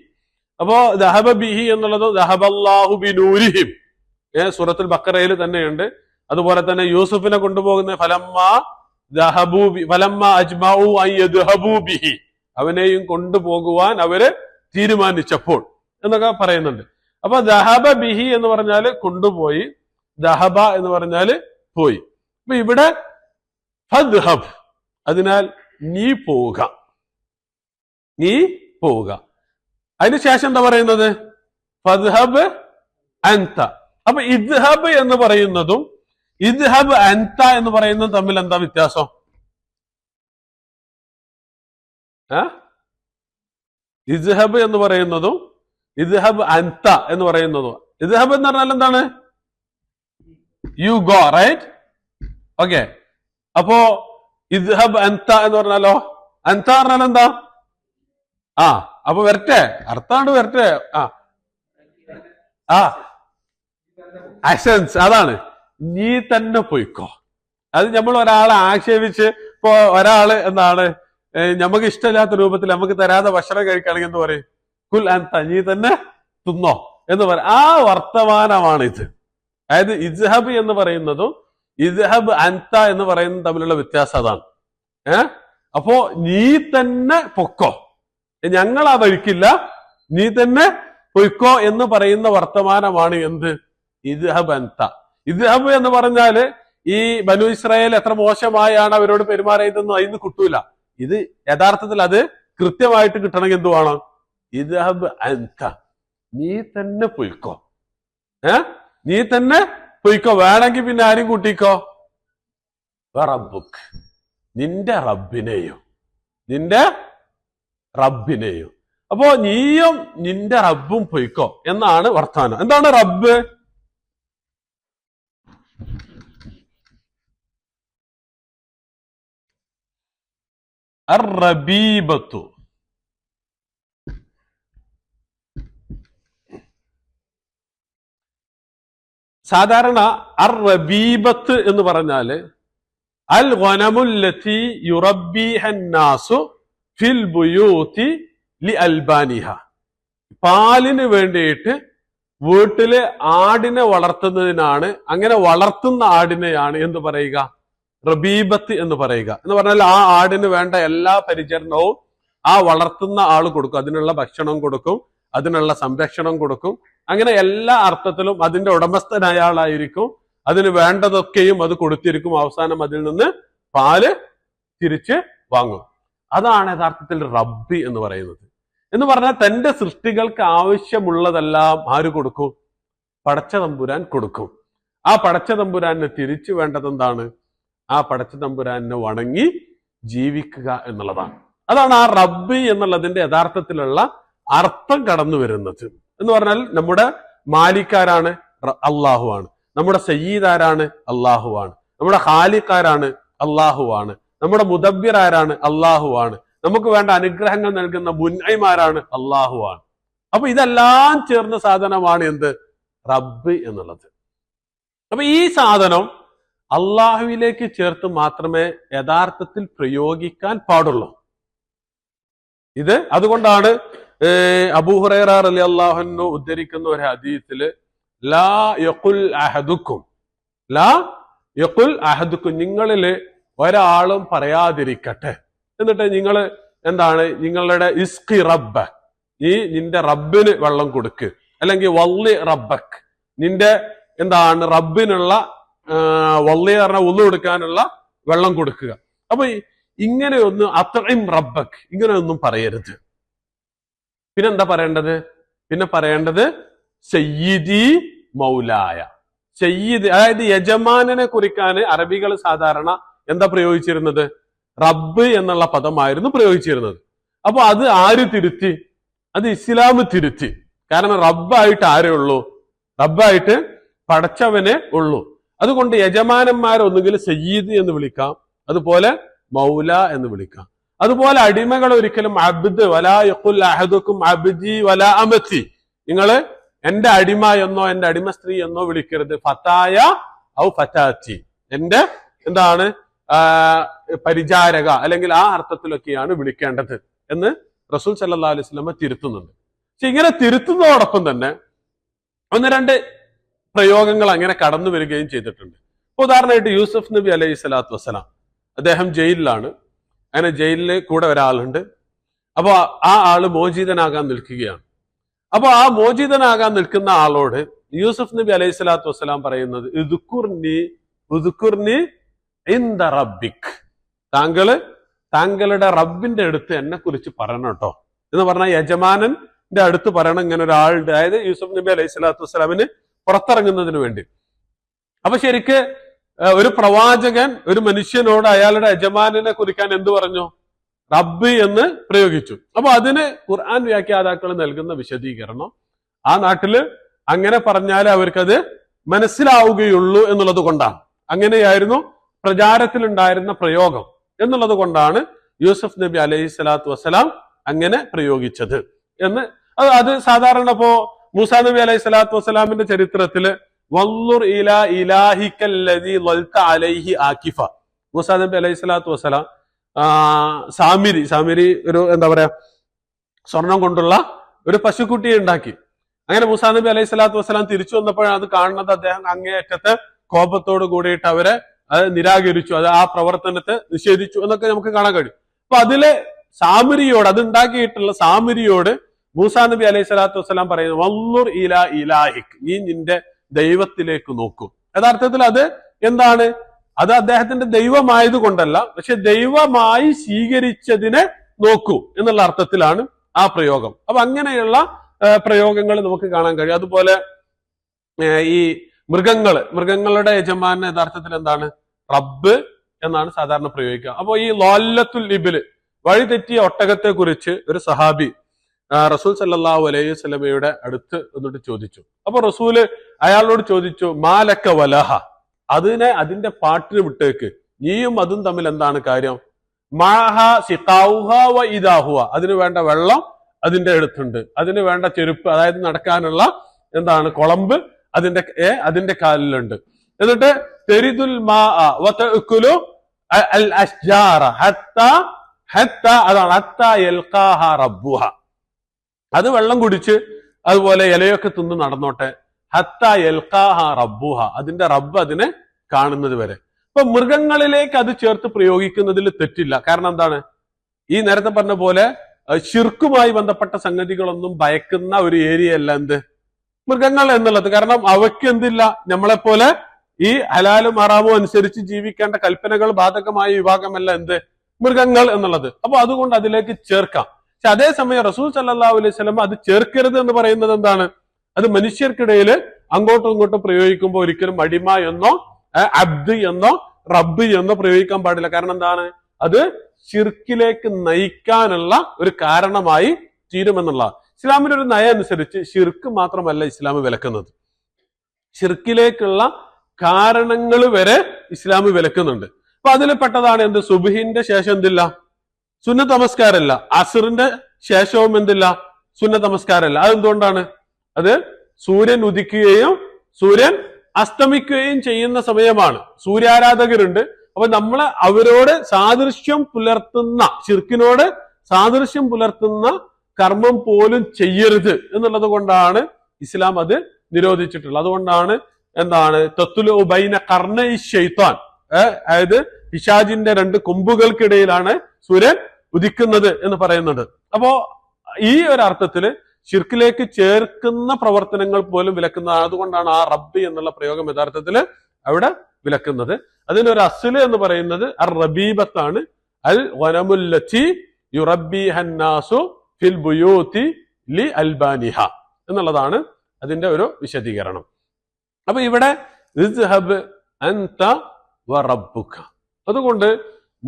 അപ്പോ ദഹബ ബിഹി എന്നുള്ളത് ദഹബല്ലാഹു ബിനൂരിഹിം സൂറത്തുൽ ബഖറയിൽ തന്നെയുണ്ട്. അതുപോലെ തന്നെ യൂസുഫിനെ കൊണ്ടുപോകുന്ന ഫലമ്മ അജ്മഉ അൻ യദ്ഹബു ബിഹി, അവനെയും കൊണ്ടുപോകുവാൻ അവര് തീരുമാനിച്ചപ്പോൾ എന്നൊക്കെ പറയുന്നുണ്ട്. അപ്പൊ ദഹബ ബിഹി എന്ന് പറഞ്ഞാല് കൊണ്ടുപോയി, ദഹബ എന്ന് പറഞ്ഞാല് പോയി. അപ്പൊ ഇവിടെ ഫദ്ഹബ്, അതിനാൽ നീ പോവുക, നീ പോവുക. അതിനുശേഷം എന്താ പറയുന്നത്? ഫദ്ഹബ് അൻത. അപ്പൊ ഇദ്ഹബ് എന്ന് പറയുന്നതും ഇദ്ഹബ് അൻത എന്ന് പറയുന്നതും തമ്മിൽ എന്താ വ്യത്യാസം? ഇദ്ഹബ് എന്ന് പറയുന്നതും ഇദ്ഹബ് അൻത എന്ന് പറയുന്നതും. ഇദ്ഹബ് എന്ന് പറഞ്ഞാൽ എന്താണ്? You go, right? ഓക്കെ. അപ്പോ ഇദ്ഹബ് അൻത എന്ന് പറഞ്ഞാലോ? അൻത പറഞ്ഞാൽ എന്താ? അപ്പൊ വരട്ടെ, അർത്ഥാണ്ട് വരട്ടെ. ആക്ഷൻസ്, അതാണ് നീ തന്നെ പോയിക്കോ. അത് നമ്മൾ ഒരാളെ ആക്ഷേപിച്ച് ഇപ്പൊ ഒരാള് എന്താണ് നമുക്ക് ഇഷ്ടമില്ലാത്ത രൂപത്തിൽ നമുക്ക് തരാതെ ഭക്ഷണം കഴിക്കുകയാണെങ്കിൽ എന്ത് പറയും? കുൽ അൻത, നീ തന്നെ തിന്നോ എന്ന് പറയും. ആ വർത്തമാനമാണ് ഇത്. അതായത് ഇദ്ഹബ് എന്ന് പറയുന്നതും ഇദ്ഹബ് അൻത എന്ന് പറയുന്നതും തമ്മിലുള്ള വ്യത്യാസം അതാണ്. അപ്പോ നീ തന്നെ പൊക്കോ, ഞങ്ങൾ ആ വഴിക്കില്ല, നീ തന്നെ പൊയ്ക്കോ എന്ന് പറയുന്ന വർത്തമാനമാണ് എന്ത്? ഇദ്ഹബ് അൻത. ഇദ്ഹബ് എന്ന് പറഞ്ഞാല് ഈ ബനു ഇസ്രായേൽ എത്ര മോശമായാണ് അവരോട് പെരുമാറിയതെന്ന് അതിന് കിട്ടൂല. ഇത് യഥാർത്ഥത്തിൽ അത് കൃത്യമായിട്ട് കിട്ടണമെങ്കിൽ എന്ത് വേണം? ഇദ്ഹബ് അൻത, നീ തന്നെ പൊയ്ക്കോ, നീ തന്നെ പൊയ്ക്കോ. വേണമെങ്കിൽ പിന്നെ ആരും കൂട്ടിക്കോ? റബ്ബുക്ക്, നിന്റെ റബ്ബിനെയും. അപ്പോ നീയും നിന്റെ റബ്ബും പൊയ്ക്കോ എന്നാണ് വർത്താനം. എന്താണ് റബ്ബ്? അർ-റബീബത്തു, സാധാരണ അർ-റബീബത്ത് എന്ന് പറഞ്ഞാല് അൽ ഗനമുല്ലതി യുറബ്ബിഹന്നാസു ഫിൽ ബുയൂതി ലി അൽബാനിഹ, പാലിന് വേണ്ടിയിട്ട് വീട്ടില് ആടിനെ വളർത്തുന്നതിനാണ്. അങ്ങനെ വളർത്തുന്ന ആടിനെയാണ് എന്ത് പറയുക? റബീബത്ത് എന്ന് പറയുക. എന്ന് പറഞ്ഞാൽ ആ ആടിന് വേണ്ട എല്ലാ പരിചരണവും ആ വളർത്തുന്ന ആള് കൊടുക്കും. അതിനുള്ള ഭക്ഷണം കൊടുക്കും, അതിനുള്ള സംരക്ഷണം കൊടുക്കും. അങ്ങനെ എല്ലാ അർത്ഥത്തിലും അതിന്റെ ഉടമസ്ഥൻ അയാളായിരിക്കും. അതിന് വേണ്ടതൊക്കെയും അത് കൊടുത്തിരിക്കും. അവസാനം അതിൽ നിന്ന് പാല് തിരിച്ച് വാങ്ങും. അതാണ് യഥാർത്ഥത്തിൽ റബ്ബി എന്ന് പറയുന്നത്. എന്ന് പറഞ്ഞാൽ തന്റെ സൃഷ്ടികൾക്ക് ആവശ്യമുള്ളതെല്ലാം ആര് കൊടുക്കും? പടച്ച തമ്പുരാൻ കൊടുക്കും. ആ പടച്ച തമ്പുരാനെ തിരിച്ചു വേണ്ടത് എന്താണ്? ആ പടച്ച തമ്പുരാനെ വണങ്ങി ജീവിക്കുക എന്നുള്ളതാണ്. അതാണ് ആ റബ്ബി എന്നുള്ളതിന്റെ യഥാർത്ഥത്തിലുള്ള അർത്ഥം കടന്നു വരുന്നത്. എന്ന് പറഞ്ഞാൽ നമ്മുടെ മാലിക്കാരാണ്, അള്ളാഹുവാണ്. നമ്മുടെ സയ്യിദാരാണ്, അള്ളാഹുവാണ്. നമ്മുടെ ഖാലിഖാരാണ്, അള്ളാഹുവാണ്. നമ്മുടെ മുദബ്ബിറാരാണ്, അള്ളാഹുവാണ്. നമുക്ക് വേണ്ട അനുഗ്രഹങ്ങൾ നൽകുന്ന മുൻഐമാരാണ്, അള്ളാഹുവാണ്. അപ്പൊ ഇതെല്ലാം ചേർന്ന സാധനമാണ് എന്ത്? റബ്ബ് എന്നുള്ളത്. അപ്പൊ ഈ സാധനം അള്ളാഹുവിലേക്ക് ചേർത്ത് മാത്രമേ യഥാർത്ഥത്തിൽ പ്രയോഗിക്കാൻ പാടുള്ളൂ. ഇത് അതുകൊണ്ടാണ് അബൂ ഹുറൈറ റളിയല്ലാഹു അൻഹു ഉദ്ധരിക്കുന്ന ഒരു ഹദീസില് ലാ യഖുൽ അഹദുക്കും നിങ്ങളില് ഒരാളും പറയാതിരിക്കട്ടെ. എന്നിട്ട് നിങ്ങൾ എന്താണ്, നിങ്ങളുടെ ഇസ്കി റബ്ബ, നീ നിന്റെ റബ്ബിന് വെള്ളം കൊടുക്ക്, അല്ലെങ്കിൽ വള്ളി റബ്ബക്ക്, നിന്റെ എന്താണ് റബ്ബിനുള്ള വള്ളി പറഞ്ഞ ഉള്ളു കൊടുക്കാനുള്ള വെള്ളം കൊടുക്കുക. അപ്പൊ ഇങ്ങനെയൊന്നും അത്ഇം റബ്ബക്ക് ഇങ്ങനെയൊന്നും പറയരുത്. പിന്നെന്താ പറയേണ്ടത്? പിന്നെ പറയേണ്ടത് സയ്യിദി മൗലായ. സയ്യിദ് അതായത് യജമാനനെ കുറിക്കാൻ അറബികൾ സാധാരണ എന്താ പ്രയോഗിച്ചിരുന്നത്? റബ്ബ് എന്നുള്ള പദമായിരുന്നു പ്രയോഗിച്ചിരുന്നത്. അപ്പൊ അത് ആര് തിരുത്തി? അത് ഇസ്ലാം തിരുത്തി. കാരണം റബ്ബായിട്ട് ആരേ ഉള്ളൂ? റബ്ബായിട്ട് പടച്ചവനെ ഉള്ളൂ. അതുകൊണ്ട് യജമാനന്മാരെ ഒന്നുകിൽ സയ്യിദ് എന്ന് വിളിക്കാം, അതുപോലെ മൗല എന്ന് വിളിക്കാം. അതുപോലെ അടിമകൾ ഒരിക്കലും അബ്ദ് വലാ യഖുൽ അഹദുക്കും അബ്ദി വലാ അമതി, നിങ്ങള് എന്റെ അടിമ എന്നോ എന്റെ അടിമ സ്ത്രീ എന്നോ വിളിക്കരുത്. ഫതായ ഔ ഫതാത്തി, എന്റെ എന്താണ് പരിചാരക, അല്ലെങ്കിൽ ആ അർത്ഥത്തിലൊക്കെയാണ് വിളിക്കേണ്ടത് എന്ന് റസൂൽ സല്ലല്ലാഹു അലൈഹി വസല്ലം തിരുത്തുന്നുണ്ട്. പക്ഷെ ഇങ്ങനെ തിരുത്തുന്നതോടൊപ്പം തന്നെ ഒന്ന് രണ്ട് പ്രയോഗങ്ങൾ അങ്ങനെ കടന്നു വരികയും ചെയ്തിട്ടുണ്ട്. ഉദാഹരണമായിട്ട് യൂസുഫ് നബി അലൈഹി സ്വലാത്തു വസ്സലാം, അദ്ദേഹം ജയിലിലാണ്. അങ്ങനെ ജയിലിൽ കൂടെ ഒരാളുണ്ട്. അപ്പൊ ആ ആള് മോചിതനാകാൻ നിൽക്കുകയാണ്. അപ്പൊ ആ മോചിതനാകാൻ നിൽക്കുന്ന ആളോട് യൂസുഫ് നബി അലൈഹി സ്വലാത്തു വസ്സലാം പറയുന്നത് ഉദ്കുർനി ഇൻദ റബ്ബിക്, താങ്കളുടെ റബ്ബിന്റെ അടുത്ത് എന്നെ കുറിച്ച് പറയണം കേട്ടോ എന്ന് പറഞ്ഞാൽ യജമാനന്റെ അടുത്ത് പറയണം ഇങ്ങനെ ഒരാളുടെ, അതായത് യൂസുഫ് നബി അലൈഹി സ്വലാത്തു വസ്സലാമിന് പുറത്തിറങ്ങുന്നതിന് വേണ്ടി. അപ്പൊ ശരിക്ക് ഒരു പ്രവാചകൻ ഒരു മനുഷ്യനോട് അയാളുടെ യജമാനെ കുറിക്കാൻ എന്ത് പറഞ്ഞു? റബ്ബ് എന്ന് പ്രയോഗിച്ചു. അപ്പൊ അതിന് ഖുർആൻ വ്യാഖ്യാതാക്കൾ നൽകുന്ന വിശദീകരണം, ആ നാട്ടില് അങ്ങനെ പറഞ്ഞാൽ അവർക്കത് മനസ്സിലാവുകയുള്ളൂ എന്നുള്ളത് കൊണ്ടാണ്, അങ്ങനെയായിരുന്നു പ്രചാരത്തിലുണ്ടായിരുന്ന പ്രയോഗം എന്നുള്ളത് കൊണ്ടാണ് യൂസുഫ് നബി അലൈഹി സ്വലാത്തു വസ്സലാം അങ്ങനെ പ്രയോഗിച്ചത് എന്ന്. അത് സാധാരണ ഇപ്പോ മൂസാ നബി അലൈഹി സ്വലാത്തു വസ്സലാമിന്റെ ചരിത്രത്തില് വല്ലുർ ഇലാ ഇലാഹിക്കല്ലദീ ളൽത അലൈഹി ആകിഫ, മൂസാ നബി അലൈഹി സ്വലാത്തു വസ്സലാം സാമിരി ഒരു എന്താ പറയാ സ്വർണം കൊണ്ടുള്ള ഒരു പശുക്കുട്ടിയെ ഉണ്ടാക്കി. അങ്ങനെ മൂസാ നബി അലൈഹി സ്വലാത്തു വസ്സലാം തിരിച്ചു വന്നപ്പോഴാണ് അത് കാണുന്നത്. അദ്ദേഹം അങ്ങേയറ്റത്തെ കോപത്തോട് കൂടിയിട്ട് അവരെ അത് നിരാകരിച്ചു, അത് ആ പ്രവർത്തനത്തെ നിഷേധിച്ചു എന്നൊക്കെ നമുക്ക് കാണാൻ കഴിയും. അപ്പൊ അതിലെ സാമിരിയോട്, അത് ഉണ്ടാക്കിയിട്ടുള്ള സാമിരിയോട് മൂസാ നബി അലൈഹി സ്വലാത്തു വസ്സലാം പറയുന്നു വല്ലുർ ഇലാ ഇലാഹിക്, നീ നിന്റെ ദൈവത്തിലേക്ക് നോക്കൂ. യഥാർത്ഥത്തിൽ അത് എന്താണ്? അത് അദ്ദേഹത്തിന്റെ ദൈവമായത് കൊണ്ടല്ല, പക്ഷെ ദൈവമായി സ്വീകരിച്ചതിനെ നോക്കൂ എന്നുള്ള അർത്ഥത്തിലാണ് ആ പ്രയോഗം. അപ്പൊ അങ്ങനെയുള്ള പ്രയോഗങ്ങൾ നമുക്ക് കാണാൻ കഴിയും. അതുപോലെ ഈ മൃഗങ്ങളുടെ യജമാന യഥാർത്ഥത്തിൽ എന്താണ്? റബ്ബ് എന്നാണ് സാധാരണ പ്രയോഗിക്കുക. അപ്പൊ ഈ ലോല്ലത്തുൽ ഇബില്, വഴി തെറ്റിയ ഒട്ടകത്തെ കുറിച്ച് ഒരു സഹാബി റസൂൽ സല്ലല്ലാഹു അലൈഹി വസല്ലമയുടെ അടുത്ത് എന്നിട്ട് ചോദിച്ചു. അപ്പൊ റസൂല് അയാളോട് ചോദിച്ചു, മാലക്ക വലഹ, അതിന്റെ പാട്ടിന് വിട്ടേക്ക്, നീയും അതും തമ്മിൽ എന്താണ് കാര്യം? മാഹ സിഖാഉഹ വ ഇദാഹുവ, അതിന് വേണ്ട വെള്ളം അതിന്റെ അടുത്തുണ്ട്, അതിന് വേണ്ട ചെരുപ്പ്, അതായത് നടക്കാനുള്ള എന്താണ് കുളമ്പ് അതിന്റെ കാലിലുണ്ട്. എന്നിട്ട് തെരിദുൽ മാഅ വ തഅകുലു അൽ അശ്ജാറ ഹത്ത അതാണ് ഹത്ത യൽഖാഹ റബ്ബുഹ, അത് വെള്ളം കുടിച്ച് അതുപോലെ ഇലയൊക്കെ തിന്ന് നടന്നോട്ടെ. ഹത്ത യൽഖാഹ റബ്ബുഹ, അതിന്റെ റബ്ബ് അതിനെ കാണുന്നത് വരെ. അപ്പൊ മൃഗങ്ങളിലേക്ക് അത് ചേർത്ത് പ്രയോഗിക്കുന്നതിൽ തെറ്റില്ല. കാരണം എന്താണ്? ഈ നേരത്തെ പറഞ്ഞ പോലെ ശിർക്കുമായി ബന്ധപ്പെട്ട സംഗതികളൊന്നും ഭയക്കുന്ന ഒരു ഏരിയ അല്ല എന്ത് മൃഗങ്ങൾ എന്നുള്ളത്. കാരണം അവയ്ക്ക് എന്തില്ല, നമ്മളെപ്പോലെ ഈ ഹലാലും ഹറാമും അനുസരിച്ച് ജീവിക്കേണ്ട കൽപ്പനകൾ ബാധകമായ വിഭാഗമല്ല എന്ത് മൃഗങ്ങൾ എന്നുള്ളത്. അപ്പൊ അതുകൊണ്ട് അതിലേക്ക് ചേർക്കാം. പക്ഷെ അതേസമയം റസൂൽ സല്ലല്ലാഹു അലൈഹി വസല്ലം അത് ചേർക്കരുത് എന്ന് പറയുന്നത് എന്താണ്? അത് മനുഷ്യർക്കിടയിൽ അങ്ങോട്ടും ഇങ്ങോട്ടും പ്രയോഗിക്കുമ്പോൾ ഒരിക്കലും അടിമ എന്നോ അബ്ദ് എന്നോ റബ്ബ് എന്നോ പ്രയോഗിക്കാൻ പാടില്ല. കാരണം എന്താണ്? അത് ശിർക്കിലേക്ക് നയിക്കാനുള്ള ഒരു കാരണമായി തീരുമെന്നുള്ള ഇസ്ലാമിന്റെ ഒരു നയം അനുസരിച്ച് ശിർക്ക് മാത്രമല്ല ഇസ്ലാം വിലക്കുന്നത്, ശിർക്കിലേക്കുള്ള കാരണങ്ങൾ വരെ ഇസ്ലാം വിലക്കുന്നുണ്ട്. അപ്പൊ അതിൽ പെട്ടതാണ് എന്ത്? സുബ്ഹിന്റെ ശേഷം എന്തില്ല? സുന്നത്ത് നമസ്കാരമല്ല. അസറിന്റെ ശേഷവും എന്തില്ല? സുന്നത്ത് നമസ്കാരമല്ല. അതെന്തുകൊണ്ടാണ്? അത് സൂര്യൻ ഉദിക്കുകയും സൂര്യൻ അസ്തമിക്കുകയും ചെയ്യുന്ന സമയമാണ്. സൂര്യാരാധകരുണ്ട്. അപ്പൊ നമ്മൾ അവരോട് സാദൃശ്യം പുലർത്തുന്ന, ശിർക്കിനോട് സാദൃശ്യം പുലർത്തുന്ന കർമ്മം പോലും ചെയ്യരുത് എന്നുള്ളത് കൊണ്ടാണ് ഇസ്ലാം അത് നിരോധിച്ചിട്ടുള്ളത്. അതുകൊണ്ടാണ് എന്താണ് തത്തുലു ബൈന കർണൈ ശൈത്താൻ, അതായത് പിശാചിന്റെ രണ്ട് കൊമ്പുകൾക്കിടയിലാണ് സൂര്യൻ ഉദിക്കുന്നത് എന്ന് പറയുന്നുണ്ട്. അപ്പോ ഈ ഒരു അർത്ഥത്തില് ശിർക്കിലേക്ക് ചേർക്കുന്ന പ്രവർത്തനങ്ങൾ പോലും വിലക്കുന്നതാണ്. അതുകൊണ്ടാണ് ആ റബ്ബി എന്നുള്ള പ്രയോഗം യഥാർത്ഥത്തില് അവിടെ വിലക്കുന്നത്. അതിനൊരു അസ്ല് എന്ന് പറയുന്നത് അർ റബീബത്താണ്. അൽ വനമുല്ലത്തി യുറബ്ബിഹന്നാസു ഫിൽ ബുയൂതി ലി അൽബാനിഹ എന്നുള്ളതാണ് അതിന്റെ ഒരു വിശദീകരണം. അപ്പൊ ഇവിടെ ഇസ്ഹബ് അൻത വറബ്ബുക, അതുകൊണ്ട്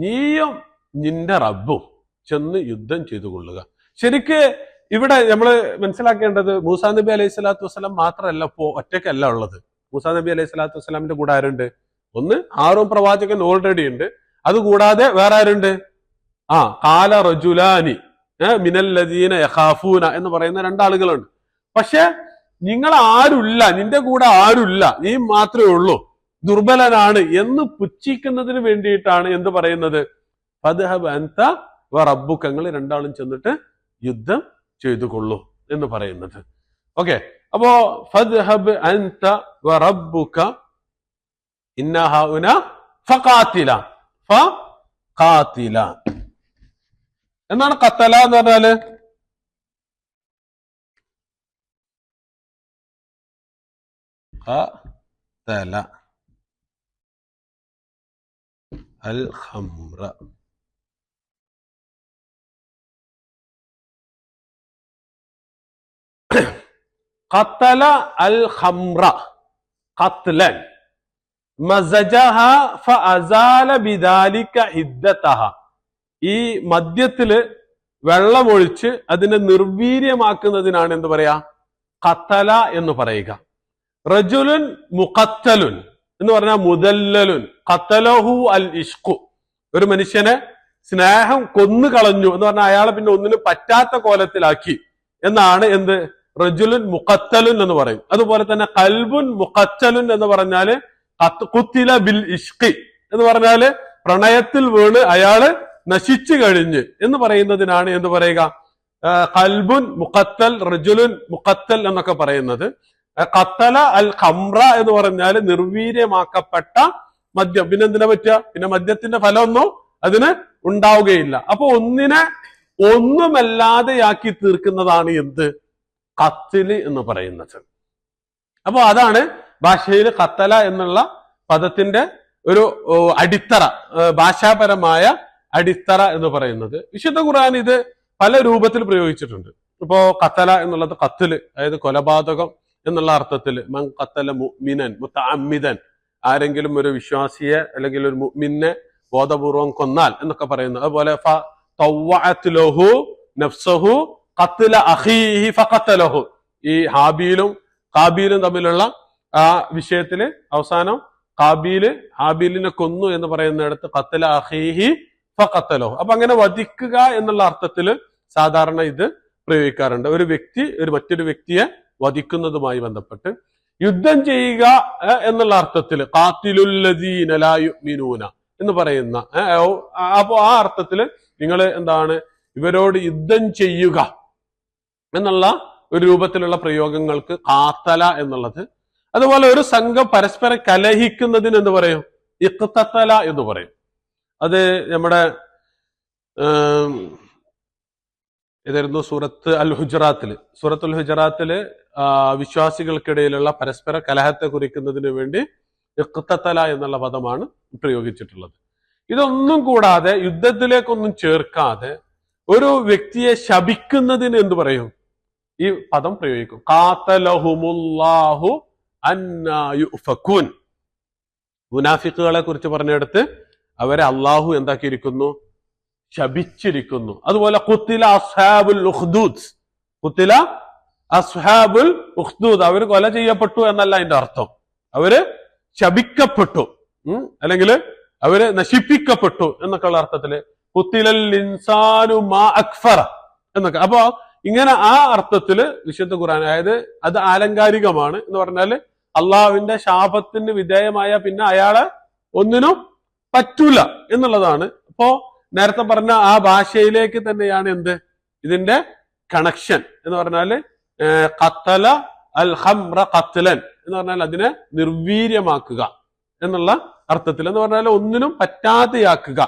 നീയും നിന്റെ റബ്ബും ചെന്ന് യുദ്ധം ചെയ്തു കൊള്ളുക. ശരിക്ക് ഇവിടെ നമ്മൾ മനസ്സിലാക്കേണ്ടത് മൂസാ നബി അലൈഹി സ്വലാത്തു വസ്സലാം മാത്രമല്ല ഒറ്റയ്ക്കല്ല ഉള്ളത്. മൂസാ നബി അലൈഹി സ്വലാത്തു വസ്സലാമിന്റെ കൂടെ ആരുണ്ട്? ഒന്ന് ഹാറൂൻ പ്രവാചകൻ ഓൾറെഡി ഉണ്ട്. അതുകൂടാതെ വേറെ ആരുണ്ട്? കാല റജുലാനി മിനല്ലദീന യഖാഫൂന എന്ന് പറയുന്ന രണ്ടാളുകളുണ്ട്. പക്ഷെ നിങ്ങൾ ആരുമില്ല, നിന്റെ കൂടെ ആരുമില്ല, നീ മാത്രമേ ഉള്ളൂ, ദുർബലനാണ് എന്ന് പുച്ഛിക്കുന്നതിന് വേണ്ടിയിട്ടാണ് എന്ത് പറയുന്നത്? ഫദ്ഹബ് അൻത വ റബ്ബുക, നിങ്ങൾ രണ്ടാളും ചെന്നിട്ട് യുദ്ധം ചെയ്തു കൊള്ളൂ എന്ന് പറയുന്നത്. ഓക്കെ, അപ്പോ ഫദ്ഹബ് അൻത വ റബ്ബുക ഇന്ന ഹൗന ഫഖാതില എന്നാണ് ഖത്തല എന്ന് പറഞ്ഞാല്. ഖതല അൽ ഖംറ, ഖത്തല അൽ ഖംറ ഖത്ലൻ മസജഹ ഫഅസാല ബിദാലിക ഹിദ്ദതഹ. ഈ മദ്യത്തില് വെള്ളമൊഴിച്ച് അതിനെ നിർവീര്യമാക്കുന്നതിനാണ് എന്ത് പറയാ? ഖത്തല എന്ന് പറയുക. റജുലുൻ മുഖത്തലുൻ എന്ന് പറഞ്ഞാൽ മുദല്ലലുൻ, ഖത്തലഹു അൽ ഇഷ്ഖു, ഒരു മനുഷ്യനെ സ്നേഹം കൊന്നു കളഞ്ഞു എന്ന് പറഞ്ഞാൽ അയാളെ പിന്നെ ഒന്നിനും പറ്റാത്ത കോലത്തിലാക്കി എന്നാണ് എന്ത്? റജുലുൻ മുഖത്തലുൻ എന്ന് പറയും. അതുപോലെ തന്നെ ഖൽബുൻ മുഖത്തലുൻ എന്ന് പറഞ്ഞാല് ഖുത്തില ബിൽ ഇഷ്ഖി എന്ന് പറഞ്ഞാല് പ്രണയത്തിൽ വീണ് അയാള് നശിച്ചു കഴിഞ്ഞ് എന്ന് പറയുന്നതിനാണ് എന്ത് പറയുക? ഖൽബുൻ മുഖത്തൽ, റജുലുൻ മുഖത്തൽ എന്നൊക്കെ പറയുന്നത്. ഖത്തല അൽ ഖംറ എന്ന് പറഞ്ഞാൽ നിർവീര്യമാക്കപ്പെട്ട മദ്യം. പിന്നെ എന്തിനാ പറ്റുക? പിന്നെ മദ്യത്തിന്റെ ഫലമൊന്നും അതിന് ഉണ്ടാവുകയില്ല. അപ്പൊ ഒന്നിനെ ഒന്നുമല്ലാതെയാക്കി തീർക്കുന്നതാണ് എന്ത്? ഖത്ല് എന്ന് പറയുന്നത്. അപ്പൊ അതാണ് ഭാഷയിൽ ഖത്തല എന്നുള്ള പദത്തിന്റെ ഒരു അടിത്തറ, ഭാഷാപരമായ അടിത്തറ എന്ന് പറയുന്നത്. വിശുദ്ധ ഖുർആൻ ഇത് പല രൂപത്തിൽ പ്രയോഗിച്ചിട്ടുണ്ട്. ഇപ്പോ ഖത്തല എന്നുള്ളത് ഖത്ല്, അതായത് കൊലപാതകം എന്നുള്ള അർത്ഥത്തിൽ. മൻ ഖത്തല മുഅ്മിനൻ മുതഅമ്മിദൻ, ആരെങ്കിലും ഒരു വിശ്വാസിയെ അല്ലെങ്കിൽ ഒരു മുഅ്മിനെ ബോധപൂർവം കൊന്നാൽ എന്നൊക്കെ പറയുന്നു. അതുപോലെ ഫതവഅത് ലഹു നഫ്സഹു ഖത്ല അഖീഹി ഫഖതലഹു, ഈ ഹാബീലും ഹാബീലും തമ്മിലുള്ള ആ വിഷയത്തില് അവസാനം ഹാബീലിനെ കൊന്നു എന്ന് പറയുന്നിടത്ത് ഖത്ല അഖീഹി ഫഖതലഹു. അപ്പൊ അങ്ങനെ വധിക്കുക എന്നുള്ള അർത്ഥത്തില് സാധാരണ ഇത് പ്രയോഗിക്കാറുണ്ട്. ഒരു വ്യക്തി മറ്റൊരു വ്യക്തിയെ വധിക്കുന്നതുമായി ബന്ധപ്പെട്ട്. യുദ്ധം ചെയ്യുക എന്നുള്ള അർത്ഥത്തില് ഖാതിലുല്ലദീന ലാ യുഅ്മിനൂന എന്ന് പറയുന്ന, അപ്പോ ആ അർത്ഥത്തില് നിങ്ങൾ എന്താണ് ഇവരോട് യുദ്ധം ചെയ്യുക എന്നുള്ള ഒരു രൂപത്തിലുള്ള പ്രയോഗങ്ങൾക്ക് ഖാതല എന്നുള്ളത്. അതുപോലെ ഒരു സംഘം പരസ്പരം കലഹിക്കുന്നതിന് എന്ത് പറയും? ഇഖ്തതല എന്ന് പറയും. അത് നമ്മുടെ ഇതായിരുന്നു സൂറത്തുൽ ഹുജറാത്തില് വിശ്വാസികൾക്കിടയിലുള്ള പരസ്പര കലഹത്തെ കുറിക്കുന്നതിന് വേണ്ടി ഇഖ്തതല എന്നുള്ള പദമാണ് പ്രയോഗിച്ചിട്ടുള്ളത്. ഇതൊന്നും കൂടാതെ യുദ്ധത്തിലേക്കൊന്നും ചേർക്കാതെ ഒരു വ്യക്തിയെ ശപിക്കുന്നതിന് എന്ത് പറയും? ഈ പദം പ്രയോഗിക്കും. ഖാതലഹുമുല്ലാഹു അന്നാ യുഫകൂൻ. മുനാഫിക്കുകളെ കുറിച്ച് പറഞ്ഞെടുത്ത് അവരെ അള്ളാഹു എന്താക്കിയിരിക്കുന്നു? ശപിച്ചിരിക്കുന്നു. അതുപോലെ ഖുത്തില അസ്ഹാബുൽ ഉഖ്ദൂദ്, ഖുത്തില അസ്ഹാബുൽ ഉഖ്ദൂദ്, അവർ കൊല ചെയ്യപ്പെട്ടു എന്നല്ല അതിന്റെ അർത്ഥം. അവര് ശപിക്കപ്പെട്ടു അല്ലെങ്കിൽ അവര് നശിപ്പിക്കപ്പെട്ടു എന്നൊക്കെയുള്ള അർത്ഥത്തില് ഖുത്തിലൽ ഇൻസാനു മാ അക്ഫറ എന്നൊക്കെ. അപ്പോ ഇങ്ങനെ ആ അർത്ഥത്തില് വിശുദ്ധ ഖുർആൻ, അതായത് അത് ആലങ്കാരികമാണ് എന്ന് പറഞ്ഞാല് അള്ളാഹുവിന്റെ ശാപത്തിന് വിധേയമായ പിന്നെ അയാളെ ഒന്നിനും പറ്റൂല എന്നുള്ളതാണ്. അപ്പോ നേരത്തെ പറഞ്ഞ ആ ഭാഷയിലേക്ക് തന്നെയാണ് എന്ത് ഇതിന്റെ കണക്ഷൻ എന്ന് പറഞ്ഞാല് ഖത്തല അൽ ഖംറ ഖത്ലൻ എന്ന് പറഞ്ഞാൽ അതിനെ നിർവീര്യമാക്കുക എന്നുള്ള അർത്ഥത്തിൽ, എന്ന് പറഞ്ഞാൽ ഒന്നിനും പറ്റാതെയാക്കുക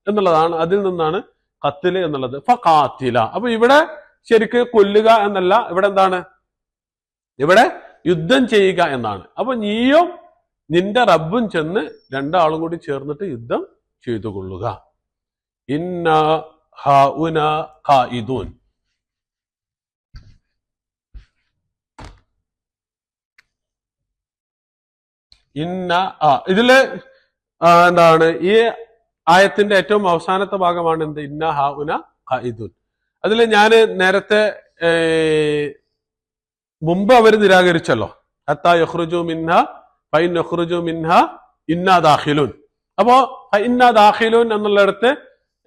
എന്നുള്ളതാണ്. അതിൽ നിന്നാണ് ഖത്ല് എന്നുള്ളത്. ഫഖാതില. അപ്പൊ ഇവിടെ ശരിക്ക് കൊല്ലുക എന്നല്ല, ഇവിടെ എന്താണ്, ഇവിടെ യുദ്ധം ചെയ്യുക എന്നാണ്. അപ്പൊ നീയും നിന്റെ റബ്ബും ചെന്ന് രണ്ടാളും കൂടി ചേർന്നിട്ട് യുദ്ധം ചെയ്തു കൊള്ളുക. ഇന്ന ഹഉന ഖായിദൂൻ. ഇതില് എന്താണ് ഈ ആയത്തിന്റെ ഏറ്റവും അവസാനത്തെ ഭാഗമാണ് എന്ത്, ഇന്ന ഹഉന ഖായിദൂൻ. അതിൽ ഞാൻ നേരത്തെ മുമ്പ് അവർ നിരാകരിച്ചല്ലോ, ഹത്താ യഖ്റുജു മിൻഹ ഫഇൻ യഖ്റുജു മിൻഹ ഇന്നാ ദാഖിലൂൻ. അപ്പോ ഇന്നാ ദാഖിലൂൻ എന്നുള്ളിടത്ത്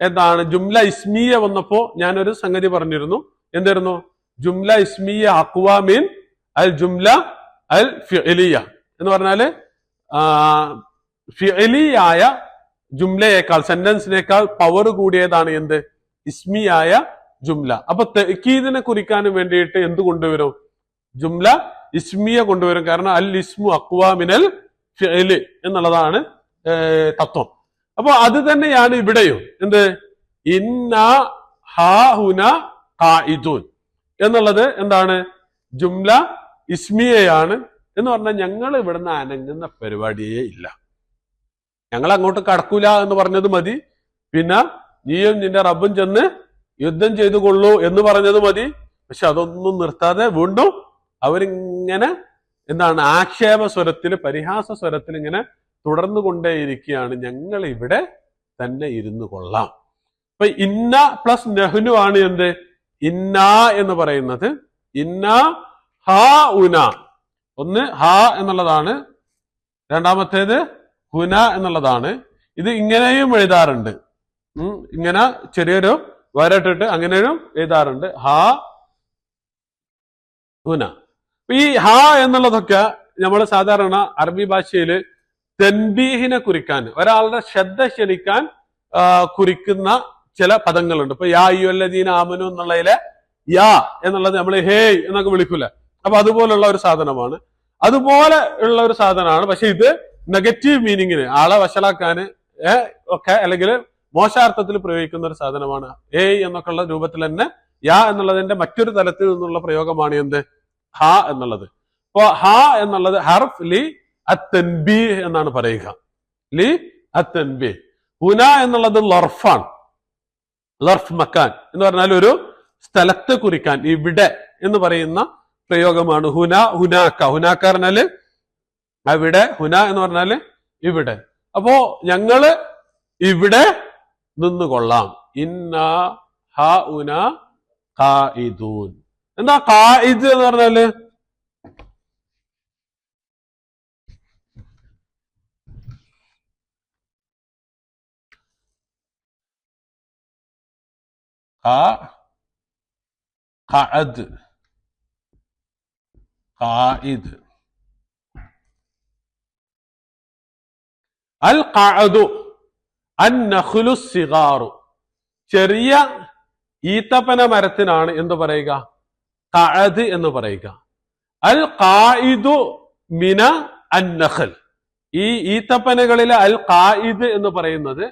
എന്താണ് ജുംല ഇസ്മിയ വന്നപ്പോ ഞാനൊരു സംഗതി പറഞ്ഞിരുന്നു. എന്തായിരുന്നു? ജുംല ഇസ്മിയ അഖ്വാ മിൻ അൽ ജുംല അൽ ഫിഅലിയ എന്ന് പറഞ്ഞാല് ഫിഅലിയായ ജുംലയേക്കാൾ, സെന്റൻസിനേക്കാൾ പവർ കൂടിയതാണ് എന്ത്, ഇസ്മിയായ ജുംല. അപ്പൊ തഅക്കീദിനെ കുറിക്കാനും വേണ്ടിയിട്ട് എന്ത് കൊണ്ടുവരും, ജുംല ഇസ്മിയ കൊണ്ടുവരും. കാരണം അൽ ഇസ്മു അഖ്വാ മിനൽ ഫിഅലി എന്നുള്ളതാണ് തത്വം. അപ്പൊ അത് തന്നെയാണ് ഇവിടെയും എന്ത്, ഇന്ന ഹാഹുന ഖായിദൂൻ എന്നുള്ളത് എന്താണ്, ജുംല ഇസ്മിയയാണ് എന്ന് പറഞ്ഞാൽ ഞങ്ങൾ ഇവിടുന്ന് അനങ്ങുന്ന പരിപാടിയേ ഇല്ല, ഞങ്ങൾ അങ്ങോട്ട് കടക്കൂല എന്ന് പറഞ്ഞത് മതി. പിന്നെ നീയും നിന്റെ റബ്ബും ചെന്ന് യുദ്ധം ചെയ്തു കൊള്ളൂ എന്ന് പറഞ്ഞത് മതി. പക്ഷെ അതൊന്നും നിർത്താതെ വീണ്ടും അവരിങ്ങനെ എന്താണ് ആക്ഷേപ സ്വരത്തിൽ, പരിഹാസ സ്വരത്തിൽ ഇങ്ങനെ തുടർന്നു കൊണ്ടേയിരിക്കുകയാണ്, ഞങ്ങൾ ഇവിടെ തന്നെ ഇരുന്നു കൊള്ളാം. അപ്പൊ ഇന്ന പ്ലസ് നെഹ്നു ആണ് എന്ത്, ഇന്ന എന്ന് പറയുന്നത്. ഇന്ന ഹാ ഉന, ഒന്ന് ഹാ എന്നുള്ളതാണ്, രണ്ടാമത്തേത് ഹുന എന്നുള്ളതാണ്. ഇത് ഇങ്ങനെയും എഴുതാറുണ്ട്, ഇങ്ങനെ ചെറിയൊരു വരട്ടിട്ട് അങ്ങനെയും എഴുതാറുണ്ട്, ഹാ ഹുന. ഈ ഹാ എന്നുള്ളതൊക്കെ നമ്മൾ സാധാരണ അറബി ഭാഷയിൽ തൻബീഹിനെ കുറിക്കാൻ, ഒരാളുടെ ശ്രദ്ധ ക്ഷണിക്കാൻ കുറിക്കുന്ന ചില പദങ്ങളുണ്ട്. ഇപ്പൊ യാ അയ്യുഹല്ലദീന ആമനു എന്നുള്ളതിലെ യാ എന്നുള്ളത് നമ്മൾ ഹേയ് എന്നൊക്കെ വിളിക്കൂല. അപ്പൊ അതുപോലുള്ള ഒരു സാധനമാണ്, അതുപോലെ ഉള്ള ഒരു സാധനമാണ്. പക്ഷെ ഇത് നെഗറ്റീവ് മീനിങ്ങിന്, ആളെ വഷളാക്കാന് ഒക്കെ അല്ലെങ്കിൽ മോശാർത്ഥത്തിൽ പ്രയോഗിക്കുന്ന ഒരു സാധനമാണ്. ഏയ് എന്നൊക്കെ ഉള്ള രൂപത്തിൽ തന്നെ യാ എന്നുള്ളതിന്റെ മറ്റൊരു തലത്തിൽ നിന്നുള്ള പ്രയോഗമാണ് എന്ത്, ഹ എന്നുള്ളത്. അപ്പൊ ഹ എന്നുള്ളത് ഹർഫ് ലി അത്തൻബീഹ് എന്നാണ് പറയുക, ലി അത്തൻബീഹ്. ഹുന എന്നുള്ളത് ലർഫാണ്, ലർഫ് മക്കാൻ എന്ന് പറഞ്ഞാൽ ഒരു സ്ഥലത്തെ കുറിക്കാൻ, ഇവിടെ എന്ന് പറയുന്ന പ്രയോഗമാണ് ഹുന. ഹുനാക്ക, ഹുനാക്ക പറഞ്ഞാല് അവിടെ, ഹുന എന്ന് പറഞ്ഞാല് ഇവിടെ. അപ്പോ ഞങ്ങള് ഇവിടെ നിന്നുകൊള്ളാം. ഇന്ന ഹഉന ഖായിദൂൻ. എന്താ ഖായിദ് എന്ന് പറഞ്ഞാല്, ഖഅദ്, ഖായിദ്. അൽ ഖഅദു അന്നഖ്ലു സിഗാറു, ചെറിയ ഈത്തപ്പന മരത്തിനാണ് എന്ത് പറയുക, ഖഅദ് എന്ന് പറയുക. അൽ ഖായിദു മിന അന്നഖൽ, ഈ ഈത്തപ്പനകളിലെ അൽ ഖായിദ് എന്ന് പറയുന്നത്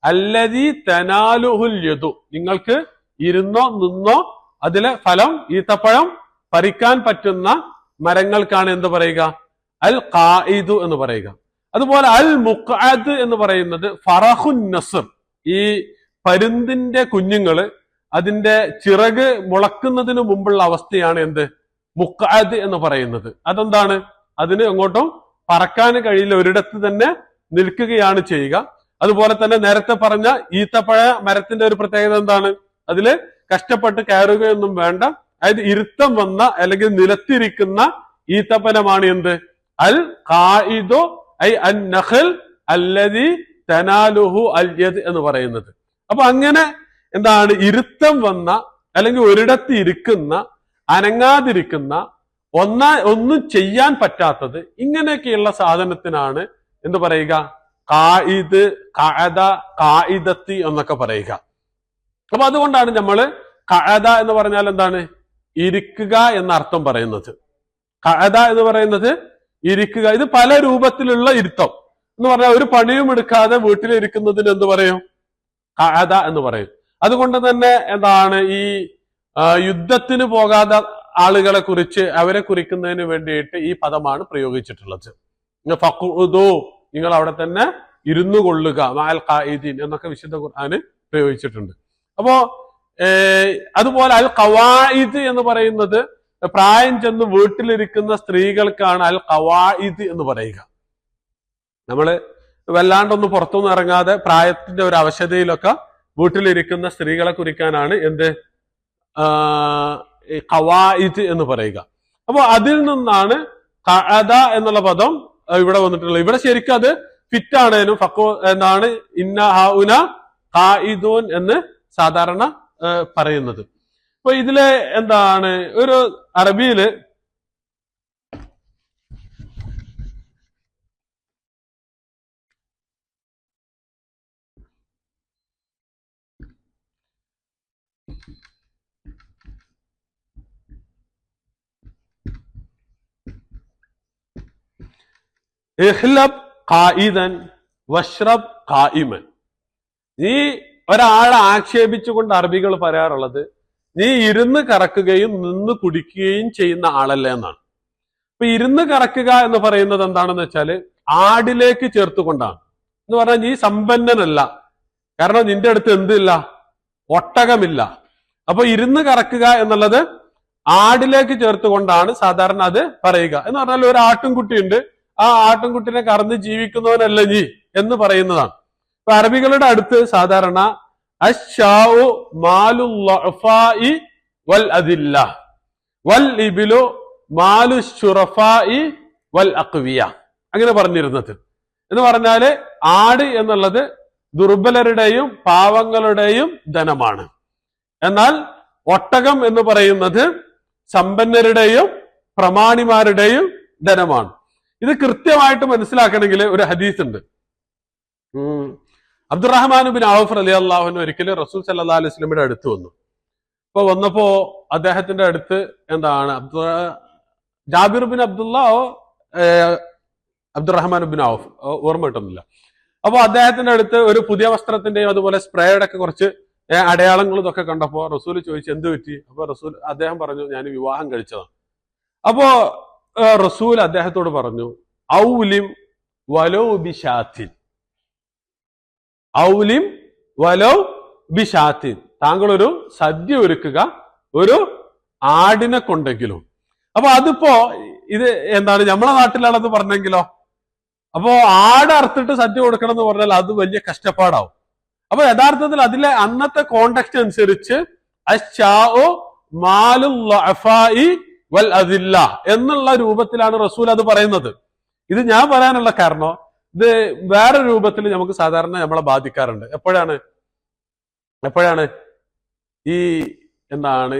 അല്ലദീ തനാലുഹുൽ യദു, നിങ്ങൾക്ക് ഇരുന്നോ നിന്നോ അതിലെ ഫലം, ഈത്തപ്പഴം പറിക്കാൻ പറ്റുന്ന മരങ്ങൾക്കാണ് എന്ത് പറയുക, അൽ ഖായിദു എന്ന് പറയുക. അതുപോലെ അൽ മുഖഅദ് എന്ന് പറയുന്നത് ഫറഹുൻ നസ്ർ, ഈ പരുന്തിന്റെ കുഞ്ഞുങ്ങള് അതിന്റെ ചിറക് മുളക്കുന്നതിന് മുമ്പുള്ള അവസ്ഥയാണ് എന്ത്, മുഖഅദ് എന്ന് പറയുന്നത്. അതെന്താണ്, അതിന് എങ്ങോട്ടും പറക്കാൻ കഴിയില്ല, ഒരിടത്ത് തന്നെ നിൽക്കുകയാണ് ചെയ്യുക. അതുപോലെ തന്നെ നേരത്തെ പറഞ്ഞ ഈത്തപ്പഴ മരത്തിന്റെ ഒരു പ്രത്യേകത എന്താണ്, അതില് കഷ്ടപ്പെട്ട് കയറുകയൊന്നും വേണ്ട, അതായത് ഇരുത്തം വന്ന അല്ലെങ്കിൽ നിലത്തിരിക്കുന്ന ഈത്തപ്പനമാണ് എന്ത്, അൽ ഖായിദു ഐ അൻ നഖൽ അല്ലദി തനാലുഹു അൽ യദ് എന്ന് പറയുന്നത്. അപ്പൊ അങ്ങനെ എന്താണ് ഇരുത്തം വന്ന അല്ലെങ്കിൽ ഒരിടത്ത് ഇരിക്കുന്ന, അനങ്ങാതിരിക്കുന്ന, ഒന്നും ചെയ്യാൻ പറ്റാത്തത്, ഇങ്ങനെയൊക്കെയുള്ള സാധനത്തിനാണ് എന്ത് പറയുക? ഖായിദ്, ഖഅദ, ഖായിദത്തി എന്നൊക്കെ പറയുക. അപ്പൊ അതുകൊണ്ടാണ് നമ്മള് ഖഅദ എന്ന് പറഞ്ഞാൽ എന്താണ്? ഇരിക്കുക എന്ന അർത്ഥം പറയുന്നത്. ഖഅദ എന്ന് പറയുന്നത് ഇരിക്കുക. ഇത് പല രൂപത്തിലുള്ള ഇരുത്തം എന്ന് പറഞ്ഞാൽ ഒരു പണിയും എടുക്കാതെ വീട്ടിലിരിക്കുന്നതിന് എന്ത് പറയും? ഖഅദ എന്ന് പറയും. അതുകൊണ്ട് തന്നെ എന്താണ് ഈ യുദ്ധത്തിന് പോകാതെ ആളുകളെ കുറിച്ച്, അവരെ കുറിക്കുന്നതിന് വേണ്ടിയിട്ട് ഈ പദമാണ് പ്രയോഗിച്ചിട്ടുള്ളത്. ഫഖുദു, നിങ്ങൾ അവിടെ തന്നെ ഇരുന്നു കൊള്ളുക, മഅൽ ഖായിദീൻ എന്നൊക്കെ വിശുദ്ധ ഖുർആന് പ്രയോഗിച്ചിട്ടുണ്ട്. അപ്പോ അതുപോലെ അൽ ഖവായിദ് എന്ന് പറയുന്നത് പ്രായം ചെന്ന് വീട്ടിലിരിക്കുന്ന സ്ത്രീകൾക്കാണ് അൽ ഖവായിദ് എന്ന് പറയുക. നമ്മള് വല്ലാണ്ടൊന്നും പുറത്തൊന്നും ഇറങ്ങാതെ പ്രായത്തിന്റെ ഒരു അവശതയിലൊക്കെ വീട്ടിലിരിക്കുന്ന സ്ത്രീകളെ കുറിക്കാനാണ് എന്ത് ഖവായിദ് എന്ന് പറയുക. അപ്പൊ അതിൽ നിന്നാണ് ഖഅദ എന്നുള്ള പദം ഇവിടെ വന്നിട്ടുള്ളത്. ഇവിടെ ശരിക്കും അത് ഫിറ്റ് ആണേനും ഫഖു എന്നാണ് ഇന്ന ഹൗന ഖായിദൂൻ എന്ന് സാധാരണ പറയുന്നത്. അപ്പൊ ഇതില് എന്താണ് ഒരു അറബിയില് ഇഹ്ലബ് ഖായിദൻ വഷ്റബ് ഖായിമൻ. നീ ഒരാളെ ആക്ഷേപിച്ചുകൊണ്ട് അറബികൾ പറയാറുള്ളത്, നീ ഇരുന്ന് കറക്കുകയും നിന്ന് കുടിക്കുകയും ചെയ്യുന്ന ആളല്ലേ എന്നാണ്. അപ്പൊ ഇരുന്ന് കറക്കുക എന്ന് പറയുന്നത് എന്താണെന്ന് വെച്ചാല് ആടിലേക്ക് ചേർത്തുകൊണ്ടാണ്. എന്ന് പറഞ്ഞാൽ നീ സമ്പന്നനല്ല, കാരണം നിന്റെ അടുത്ത് എന്തില്ല? ഒട്ടകമില്ല. അപ്പൊ ഇരുന്ന് കറക്കുക എന്നുള്ളത് ആടിലേക്ക് ചേർത്തുകൊണ്ടാണ് സാധാരണ അത് പറയുക. എന്ന് പറഞ്ഞാൽ ഒരു ആട്ടിൻകുട്ടിയുണ്ട്, ആ ആട്ടിൻകുട്ടിനെ കറന്ന് ജീവിക്കുന്നവനല്ല നീ എന്ന് പറയുന്നതാണ്. അപ്പൊ അറബികളുടെ അടുത്ത് സാധാരണ അശ്ശാഉ മാലുൽ ളഅഫാഇ വൽ അദില്ല വൽ ഇബ്ലു മാലു ശുറഫാഇ വൽ അഖ്വിയ അങ്ങനെ പറഞ്ഞിരുന്നത്. എന്ന് പറഞ്ഞാല് ആട് എന്നുള്ളത് ദുർബലരുടെയും പാവങ്ങളുടെയും ധനമാണ്. എന്നാൽ ഒട്ടകം എന്ന് പറയുന്നത് സമ്പന്നരുടെയും പ്രമാണിമാരുടെയും ധനമാണ്. ഇത് കൃത്യമായിട്ട് മനസ്സിലാക്കണമെങ്കിൽ ഒരു ഹദീസ് ഉണ്ട്. അബ്ദുറഹ്മാൻ ബിൻ ഔഫ് റളിയല്ലാഹു അൻഹു ഒരിക്കലും റസൂൽ സല്ലല്ലാഹു അലൈഹി വസല്ലമയുടെ അടുത്ത് വന്നു. അപ്പൊ വന്നപ്പോ അദ്ദേഹത്തിന്റെ അടുത്ത് എന്താണ് ജാബിർ ബിൻ അബ്ദുറഹ്മാൻ ബിൻ ഔഫ്, ഓർമ്മ കിട്ടുന്നില്ല. അപ്പൊ അദ്ദേഹത്തിന്റെ അടുത്ത് ഒരു പുതിയ വസ്ത്രത്തിന്റെയും അതുപോലെ സ്പ്രേയുടെ ഒക്കെ കുറച്ച് അടയാളങ്ങളും ഇതൊക്കെ കണ്ടപ്പോ റസൂൽ ചോദിച്ചു, എന്ത് പറ്റി? അപ്പൊ അദ്ദേഹം പറഞ്ഞു, ഞാൻ വിവാഹം കഴിച്ചതാണ്. അപ്പോ റസൂൽ അദ്ദേഹത്തോട് പറഞ്ഞു, ഔലിം വലോ ബിശാത്തിൻ, ഔലിം വലോ ബിശാത്തിൻ, താങ്കൾ ഒരു സദ്യ ഒരുക്കുക ഒരു ആടിനെ കൊണ്ടെങ്കിലും. അപ്പൊ അതിപ്പോ ഇത് എന്താണ് നമ്മളെ നാട്ടിലാണെന്ന് പറഞ്ഞെങ്കിലോ, അപ്പോ ആട് അറുത്തിട്ട് സദ്യ കൊടുക്കണം എന്ന് പറഞ്ഞാൽ അത് വലിയ കഷ്ടപ്പാടാവും. അപ്പൊ യഥാർത്ഥത്തിൽ അതിലെ അന്നത്തെ കോണ്ടെക്സ്റ്റ് അനുസരിച്ച് അശ്ശാഉ മാലുൽ ളഅഫാഇ വൽ അദില്ല എന്നുള്ള രൂപത്തിലാണ് റസൂൽ അത് പറയുന്നത്. ഇത് ഞാൻ പറയാനുള്ള കാരണം ഇത് വേറെ രൂപത്തിൽ നമുക്ക് സാധാരണ നമ്മളെ ബാധിക്കാറുണ്ട്. എപ്പോഴാണ് ഈ എന്താണ്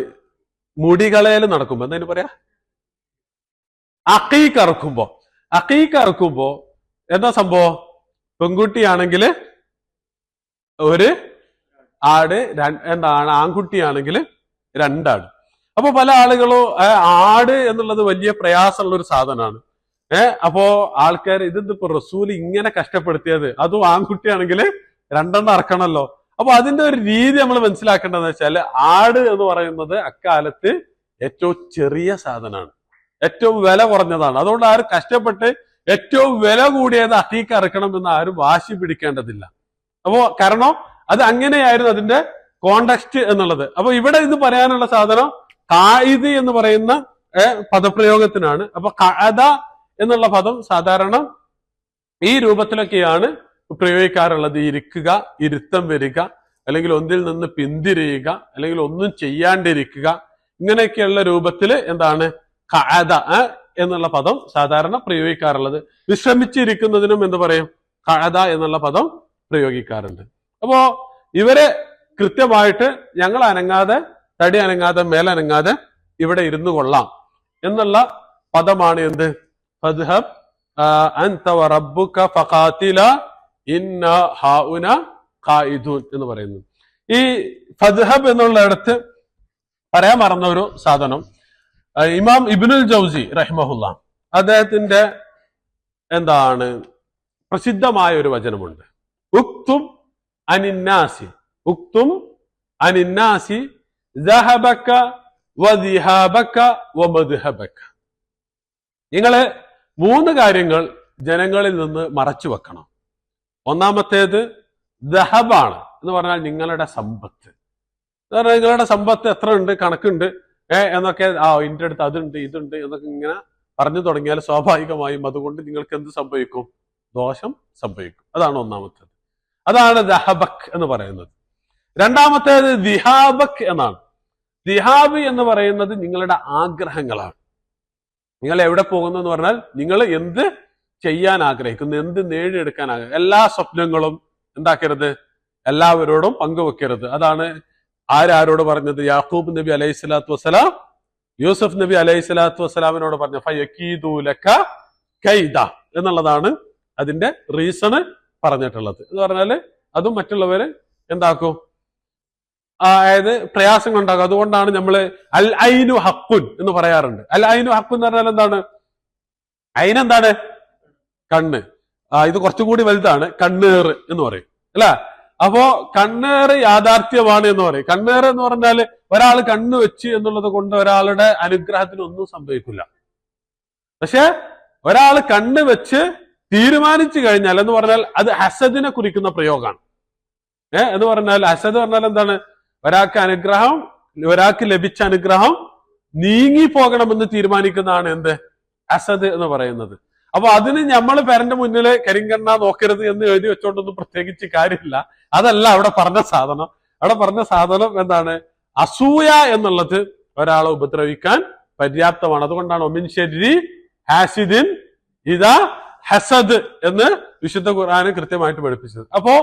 മുടികളയിൽ നടക്കുമ്പോ എന്താ പറയാ, അഖീഖ അറുക്കുമ്പോ എന്താ സംഭവം? പെൺകുട്ടിയാണെങ്കിൽ ഒരു ആട്, എന്താണ് ആൺകുട്ടിയാണെങ്കിൽ രണ്ടാട്. അപ്പൊ പല ആളുകളും ആട് എന്നുള്ളത് വലിയ പ്രയാസമുള്ള ഒരു സാധനമാണ്. അപ്പോ ആൾക്കാർ ഇതിപ്പോ റസൂൽ ഇങ്ങനെ കഷ്ടപ്പെടുത്തിയത്, അതും ആൺകുട്ടിയാണെങ്കിൽ രണ്ടെണ്ണം അറക്കണമല്ലോ. അപ്പൊ അതിന്റെ ഒരു രീതി നമ്മൾ മനസ്സിലാക്കേണ്ടതെന്ന് വെച്ചാല് ആട് എന്ന് പറയുന്നത് അക്കാലത്ത് ഏറ്റവും ചെറിയ സാധനമാണ്, ഏറ്റവും വില കുറഞ്ഞതാണ്. അതുകൊണ്ട് ആരും കഷ്ടപ്പെട്ട് ഏറ്റവും വില കൂടിയത് അഖീഖ അറക്കണം എന്ന് ആരും വാശി പിടിക്കേണ്ടതില്ല. അപ്പോ കാരണം അത് അങ്ങനെയായിരുന്നു അതിന്റെ കോണ്ടെക്സ്റ്റ് എന്നുള്ളത്. അപ്പൊ ഇവിടെ ഇത് പറയാനുള്ള സാധനം ഖായിദ് എന്ന് പറയുന്ന പദപ്രയോഗത്തിനാണ്. അപ്പൊ ഖഅദ എന്നുള്ള പദം സാധാരണ ഈ രൂപത്തിലൊക്കെയാണ് പ്രയോഗിക്കാറുള്ളത്. ഇരിക്കുക, ഇരുത്തം വരിക, അല്ലെങ്കിൽ ഒന്നിൽ നിന്ന് പിന്തിരിയുക, അല്ലെങ്കിൽ ഒന്നും ചെയ്യാണ്ടിരിക്കുക, ഇങ്ങനെയൊക്കെയുള്ള രൂപത്തിൽ എന്താണ് ഖഅദ എന്നുള്ള പദം സാധാരണ പ്രയോഗിക്കാറുള്ളത്. വിശ്രമിച്ചിരിക്കുന്നതിനും എന്ത് പറയും, ഖഅദ എന്നുള്ള പദം പ്രയോഗിക്കാറുണ്ട്. അപ്പോ ഇവരെ കൃത്യമായിട്ട് ഞങ്ങൾ അനങ്ങാതെ, തടി അനങ്ങാതെ, മേലനങ്ങാതെ ഇവിടെ ഇരുന്നു കൊള്ളാം എന്നുള്ള പദമാണ് എന്ത്? ഫദ്ഹബ് അൻത വറബ്ബുക ഫഖാതില ഇന്ന ഹൗന ഖായിദൂൻ എന്ന് പറയുന്നു. ഈ ഫദ്ഹബ് എന്നുള്ളിടത്ത് പറയാൻ മറന്ന ഒരു സാധനം, ഇമാം ഇബ്നുൽ ജൗസി റഹിമഹുല്ല അദ്ദേഹത്തിന്റെ എന്താണ് പ്രസിദ്ധമായ ഒരു വചനമുണ്ട്. ഉക്തും അനിന്നാസി, ഉക്തും അനിന്നാസി ദഹബക വദിഹാബക വമദ്ഹബക. നിങ്ങള് 3 കാര്യങ്ങൾ ജനങ്ങളിൽ നിന്ന് മറച്ചു വെക്കണം. ഒന്നാമത്തേത് ദഹബാണ് എന്ന് പറഞ്ഞാൽ നിങ്ങളുടെ സമ്പത്ത്. നിങ്ങളുടെ സമ്പത്ത് എത്ര ഉണ്ട്, കണക്കുണ്ട് എന്നൊക്കെ, ഇന്റെ അടുത്ത് അതുണ്ട് ഇതുണ്ട് എന്നൊക്കെ ഇങ്ങനെ പറഞ്ഞു തുടങ്ങിയാൽ സ്വാഭാവികമായും അതുകൊണ്ട് നിങ്ങൾക്ക് എന്ത് സംഭവിക്കും? ദോഷം സംഭവിക്കും. അതാണ് ഒന്നാമത്തേത്. അതാണ് ദഹബക് എന്ന് പറയുന്നത്. രണ്ടാമത്തേത് ദിഹാബക് എന്നാണ്. ദിഹാബ് എന്ന് പറയുന്നത് നിങ്ങളുടെ ആഗ്രഹങ്ങളാണ്. നിങ്ങൾ എവിടെ പോകുന്നു എന്ന് പറഞ്ഞാൽ നിങ്ങൾ എന്ത് ചെയ്യാൻ ആഗ്രഹിക്കുന്നു, എന്ത് നേടിയെടുക്കാൻ ആഗ്രഹിക്കുന്നു, എല്ലാ സ്വപ്നങ്ങളും എന്താക്കരുത്? എല്ലാവരോടും പങ്കുവെക്കരുത്. അതാണ് ആരോട് പറഞ്ഞത്? യാക്കൂബ് നബി അലൈഹി സ്വലാത്തു വസ്സലാം യൂസഫ് നബി അലൈഹി സ്വലാത്തു വസ്സലാമിനോട് പറഞ്ഞ ഫയക്കീദു ലക കൈദ എന്നുള്ളതാണ് അതിന്റെ റീസണ് പറഞ്ഞിട്ടുള്ളത്. എന്ന് പറഞ്ഞാല് അതും മറ്റുള്ളവര് എന്താക്കും? അതായത് പ്രയാസങ്ങൾ ഉണ്ടാകും. അതുകൊണ്ടാണ് നമ്മള് അൽ ഐനു ഹക്കുൻ എന്ന് പറയാറുണ്ട്. അൽ ഐനു ഹക്കുൻ എന്ന് പറഞ്ഞാൽ എന്താണ്? അയിനെന്താണ്? കണ്ണ്. ഇത് കുറച്ചുകൂടി വലുതാണ്, കണ്ണേറ് എന്ന് പറയും അല്ലെ? അപ്പോ കണ്ണേറ് യാഥാർത്ഥ്യമാണ് എന്ന് പറയും. കണ്ണേറ് എന്ന് പറഞ്ഞാല് ഒരാൾ കണ്ണ് വെച്ച് എന്നുള്ളത് കൊണ്ട് ഒരാളുടെ അനുഗ്രഹത്തിന് ഒന്നും സംഭവിക്കില്ല. പക്ഷെ ഒരാൾ കണ്ണ് വെച്ച് തീരുമാനിച്ചു കഴിഞ്ഞാൽ എന്ന് പറഞ്ഞാൽ അത് ഹസദിനെ കുറിക്കുന്ന പ്രയോഗമാണ്. എന്ന് പറഞ്ഞാൽ ഹസദ് പറഞ്ഞാൽ എന്താണ്? ഒരാൾക്ക് അനുഗ്രഹം, ഒരാൾക്ക് ലഭിച്ച അനുഗ്രഹം നീങ്ങി പോകണമെന്ന് തീരുമാനിക്കുന്നതാണ് എന്ത്? ഹസദ് എന്ന് പറയുന്നത്. അപ്പൊ അതിന് നമ്മൾ പേരന്റെ മുന്നില് കരിങ്കണ്ണ നോക്കരുത് എന്ന് എഴുതി വെച്ചോണ്ടൊന്നും പ്രത്യേകിച്ച് കാര്യമില്ല. അതല്ല അവിടെ പറഞ്ഞ സാധനം. അവിടെ പറഞ്ഞ സാധനം എന്താണ്? അസൂയ എന്നുള്ളത് ഒരാളെ ഉപദ്രവിക്കാൻ പര്യാപ്തമാണ്. അതുകൊണ്ടാണ് ഒമിൻ ശരി ഹാസിദിൻ ഇദാ ഹസദ് എന്ന് വിശുദ്ധ ഖുർആന് കൃത്യമായിട്ട് പഠിപ്പിച്ചത്. അപ്പോ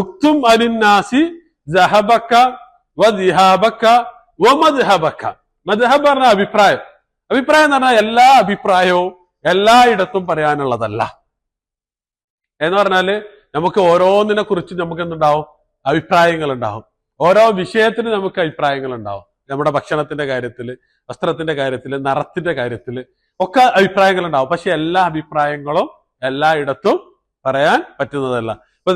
ഉക്തും അലിന്നാസി സഹബക വദിഹാബക വമദ്ഹബക. മദ്ഹബ് പറഞ്ഞ അഭിപ്രായം. അഭിപ്രായം എന്ന് പറഞ്ഞാൽ എല്ലാ അഭിപ്രായവും എല്ലായിടത്തും പറയാനുള്ളതല്ല. എന്ന് പറഞ്ഞാല് നമുക്ക് ഓരോന്നിനെ കുറിച്ച് നമുക്ക് എന്തുണ്ടാവും? അഭിപ്രായങ്ങൾ ഉണ്ടാവും. ഓരോ വിഷയത്തിന് നമുക്ക് അഭിപ്രായങ്ങൾ ഉണ്ടാവും. നമ്മുടെ ഭക്ഷണത്തിന്റെ കാര്യത്തില്, വസ്ത്രത്തിന്റെ കാര്യത്തില്, നിറത്തിന്റെ കാര്യത്തില് ഒക്കെ അഭിപ്രായങ്ങൾ ഉണ്ടാവും. പക്ഷെ എല്ലാ അഭിപ്രായങ്ങളും എല്ലായിടത്തും പറയാൻ പറ്റുന്നതല്ല. ഇപ്പൊ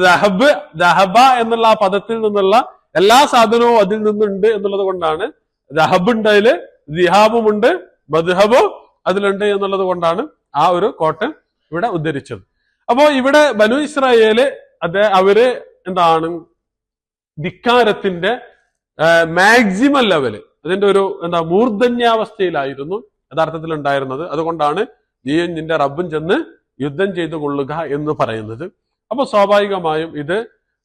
ദഹബ എന്നുള്ള ആ പദത്തിൽ നിന്നുള്ള എല്ലാ സാധനവും അതിൽ നിന്നുണ്ട് എന്നുള്ളത് കൊണ്ടാണ് ദഹബ് ഉണ്ട്, അതില് ദിഹാബുമുണ്ട്, മദ്ഹബും അതിലുണ്ട് എന്നുള്ളത് കൊണ്ടാണ് ആ ഒരു കോട്ടൻ ഇവിടെ ഉദ്ധരിച്ചത്. അപ്പോ ഇവിടെ ബനു ഇസ്രായേല് അവര് എന്താണ് ധിക്കാരത്തിന്റെ മാക്സിമം ലെവല്, അതിന്റെ ഒരു മൂർധന്യാവസ്ഥയിലായിരുന്നു യഥാർത്ഥത്തിൽ ഉണ്ടായിരുന്നത്. അതുകൊണ്ടാണ് നീയും നിന്റെ റബ്ബും ചെന്ന് യുദ്ധം ചെയ്തു കൊള്ളുക എന്ന് പറയുന്നത്. അപ്പൊ സ്വാഭാവികമായും ഇത്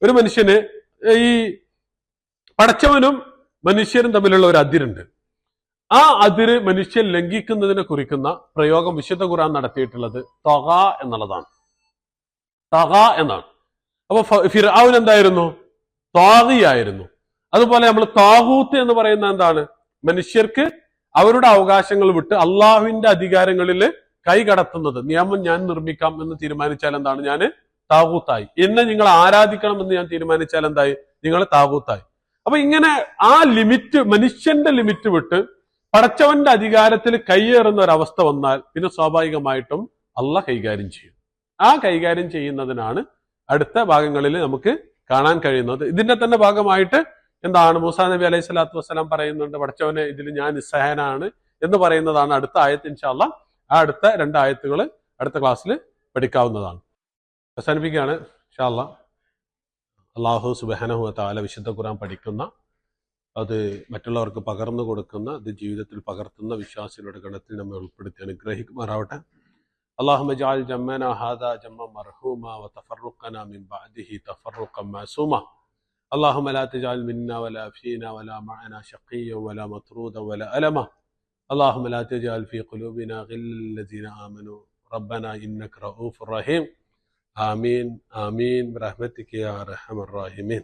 ഒരു മനുഷ്യന്, ഈ പടച്ചവനും മനുഷ്യരും തമ്മിലുള്ള ഒരു അതിരുണ്ട്. ആ അതിര് മനുഷ്യൻ ലംഘിക്കുന്നതിനെ കുറിക്കുന്ന പ്രയോഗം വിശുദ്ധ ഖുർആൻ നടത്തിയിട്ടുള്ളത് തഗ എന്നുള്ളതാണ്. തഗ എന്നാണ്. അപ്പൊ ഫിർഔൻ എന്തായിരുന്നു? താഗിയായിരുന്നു. അതുപോലെ നമ്മൾ താഗൂത്ത് എന്ന് പറയുന്ന എന്താണ്? മനുഷ്യർക്ക് അവരുടെ അവകാശങ്ങൾ വിട്ട് അള്ളാഹുവിന്റെ അധികാരങ്ങളിൽ കൈ കടത്തുന്നത്. നിയമം ഞാൻ നിർമ്മിക്കാം എന്ന് തീരുമാനിച്ചാൽ എന്താണ്? ഞാൻ താഗൂത്തായി. എന്നെ നിങ്ങൾ ആരാധിക്കണം എന്ന് ഞാൻ തീരുമാനിച്ചാൽ എന്തായി? നിങ്ങൾ താഗൂത്തായി. അപ്പൊ ഇങ്ങനെ ആ ലിമിറ്റ്, മനുഷ്യന്റെ ലിമിറ്റ് വിട്ട് പടച്ചവന്റെ അധികാരത്തിൽ കൈയേറുന്ന ഒരവസ്ഥ വന്നാൽ പിന്നെ സ്വാഭാവികമായിട്ടും അള്ളാഹ് കൈകാര്യം ചെയ്യും. ആ കൈകാര്യം ചെയ്യുന്നതിനാണ് അടുത്ത ഭാഗങ്ങളിൽ നമുക്ക് കാണാൻ കഴിയുന്നത്. ഇതിന്റെ തന്നെ ഭാഗമായിട്ട് എന്താണ് മൂസാ നബി അലൈഹി സ്വലാത്തു വസ്സലാം പറയുന്നുണ്ട്, പടച്ചവനെ ഇതിൽ ഞാൻ നിസ്സഹായനാണ് എന്ന് പറയുന്നതാണ് അടുത്ത ആയത്ത്. ഇൻഷാ അല്ലാഹ് ആ അടുത്ത 2 ആയത്തുകൾ അടുത്ത ക്ലാസ്സിൽ പഠിക്കാവുന്നതാണ്. അവസാനിപ്പിക്കുകയാണ് ഇൻഷാ അല്ലാഹ്. അള്ളാഹു സുബ്ഹാനഹു വ തആല വിശുദ്ധ ഖുർആൻ പഠിക്കുന്ന, അത് മറ്റുള്ളവർക്ക് പകർന്നു കൊടുക്കുന്ന, അത് ജീവിതത്തിൽ പകർത്തുന്ന വിശ്വാസികളുടെ ഗണത്തിൽ നമ്മെ ഉൾപ്പെടുത്തി അനുഗ്രഹിക്കുമാറാവട്ടെ. اللهم اجعل جمعنا هذا جمعا مرحوما وتفرقنا من بعده تفرقا معصوما. اللهم لا تجعل منا ولا فينا ولا معنا شقيا ولا مطرودا ولا ألما. اللهم لا تجعل في قلوبنا غلا للذين آمنوا ربنا إنك رؤوف رحيم. آمين آمين برحمتك يا أرحم الراحمين.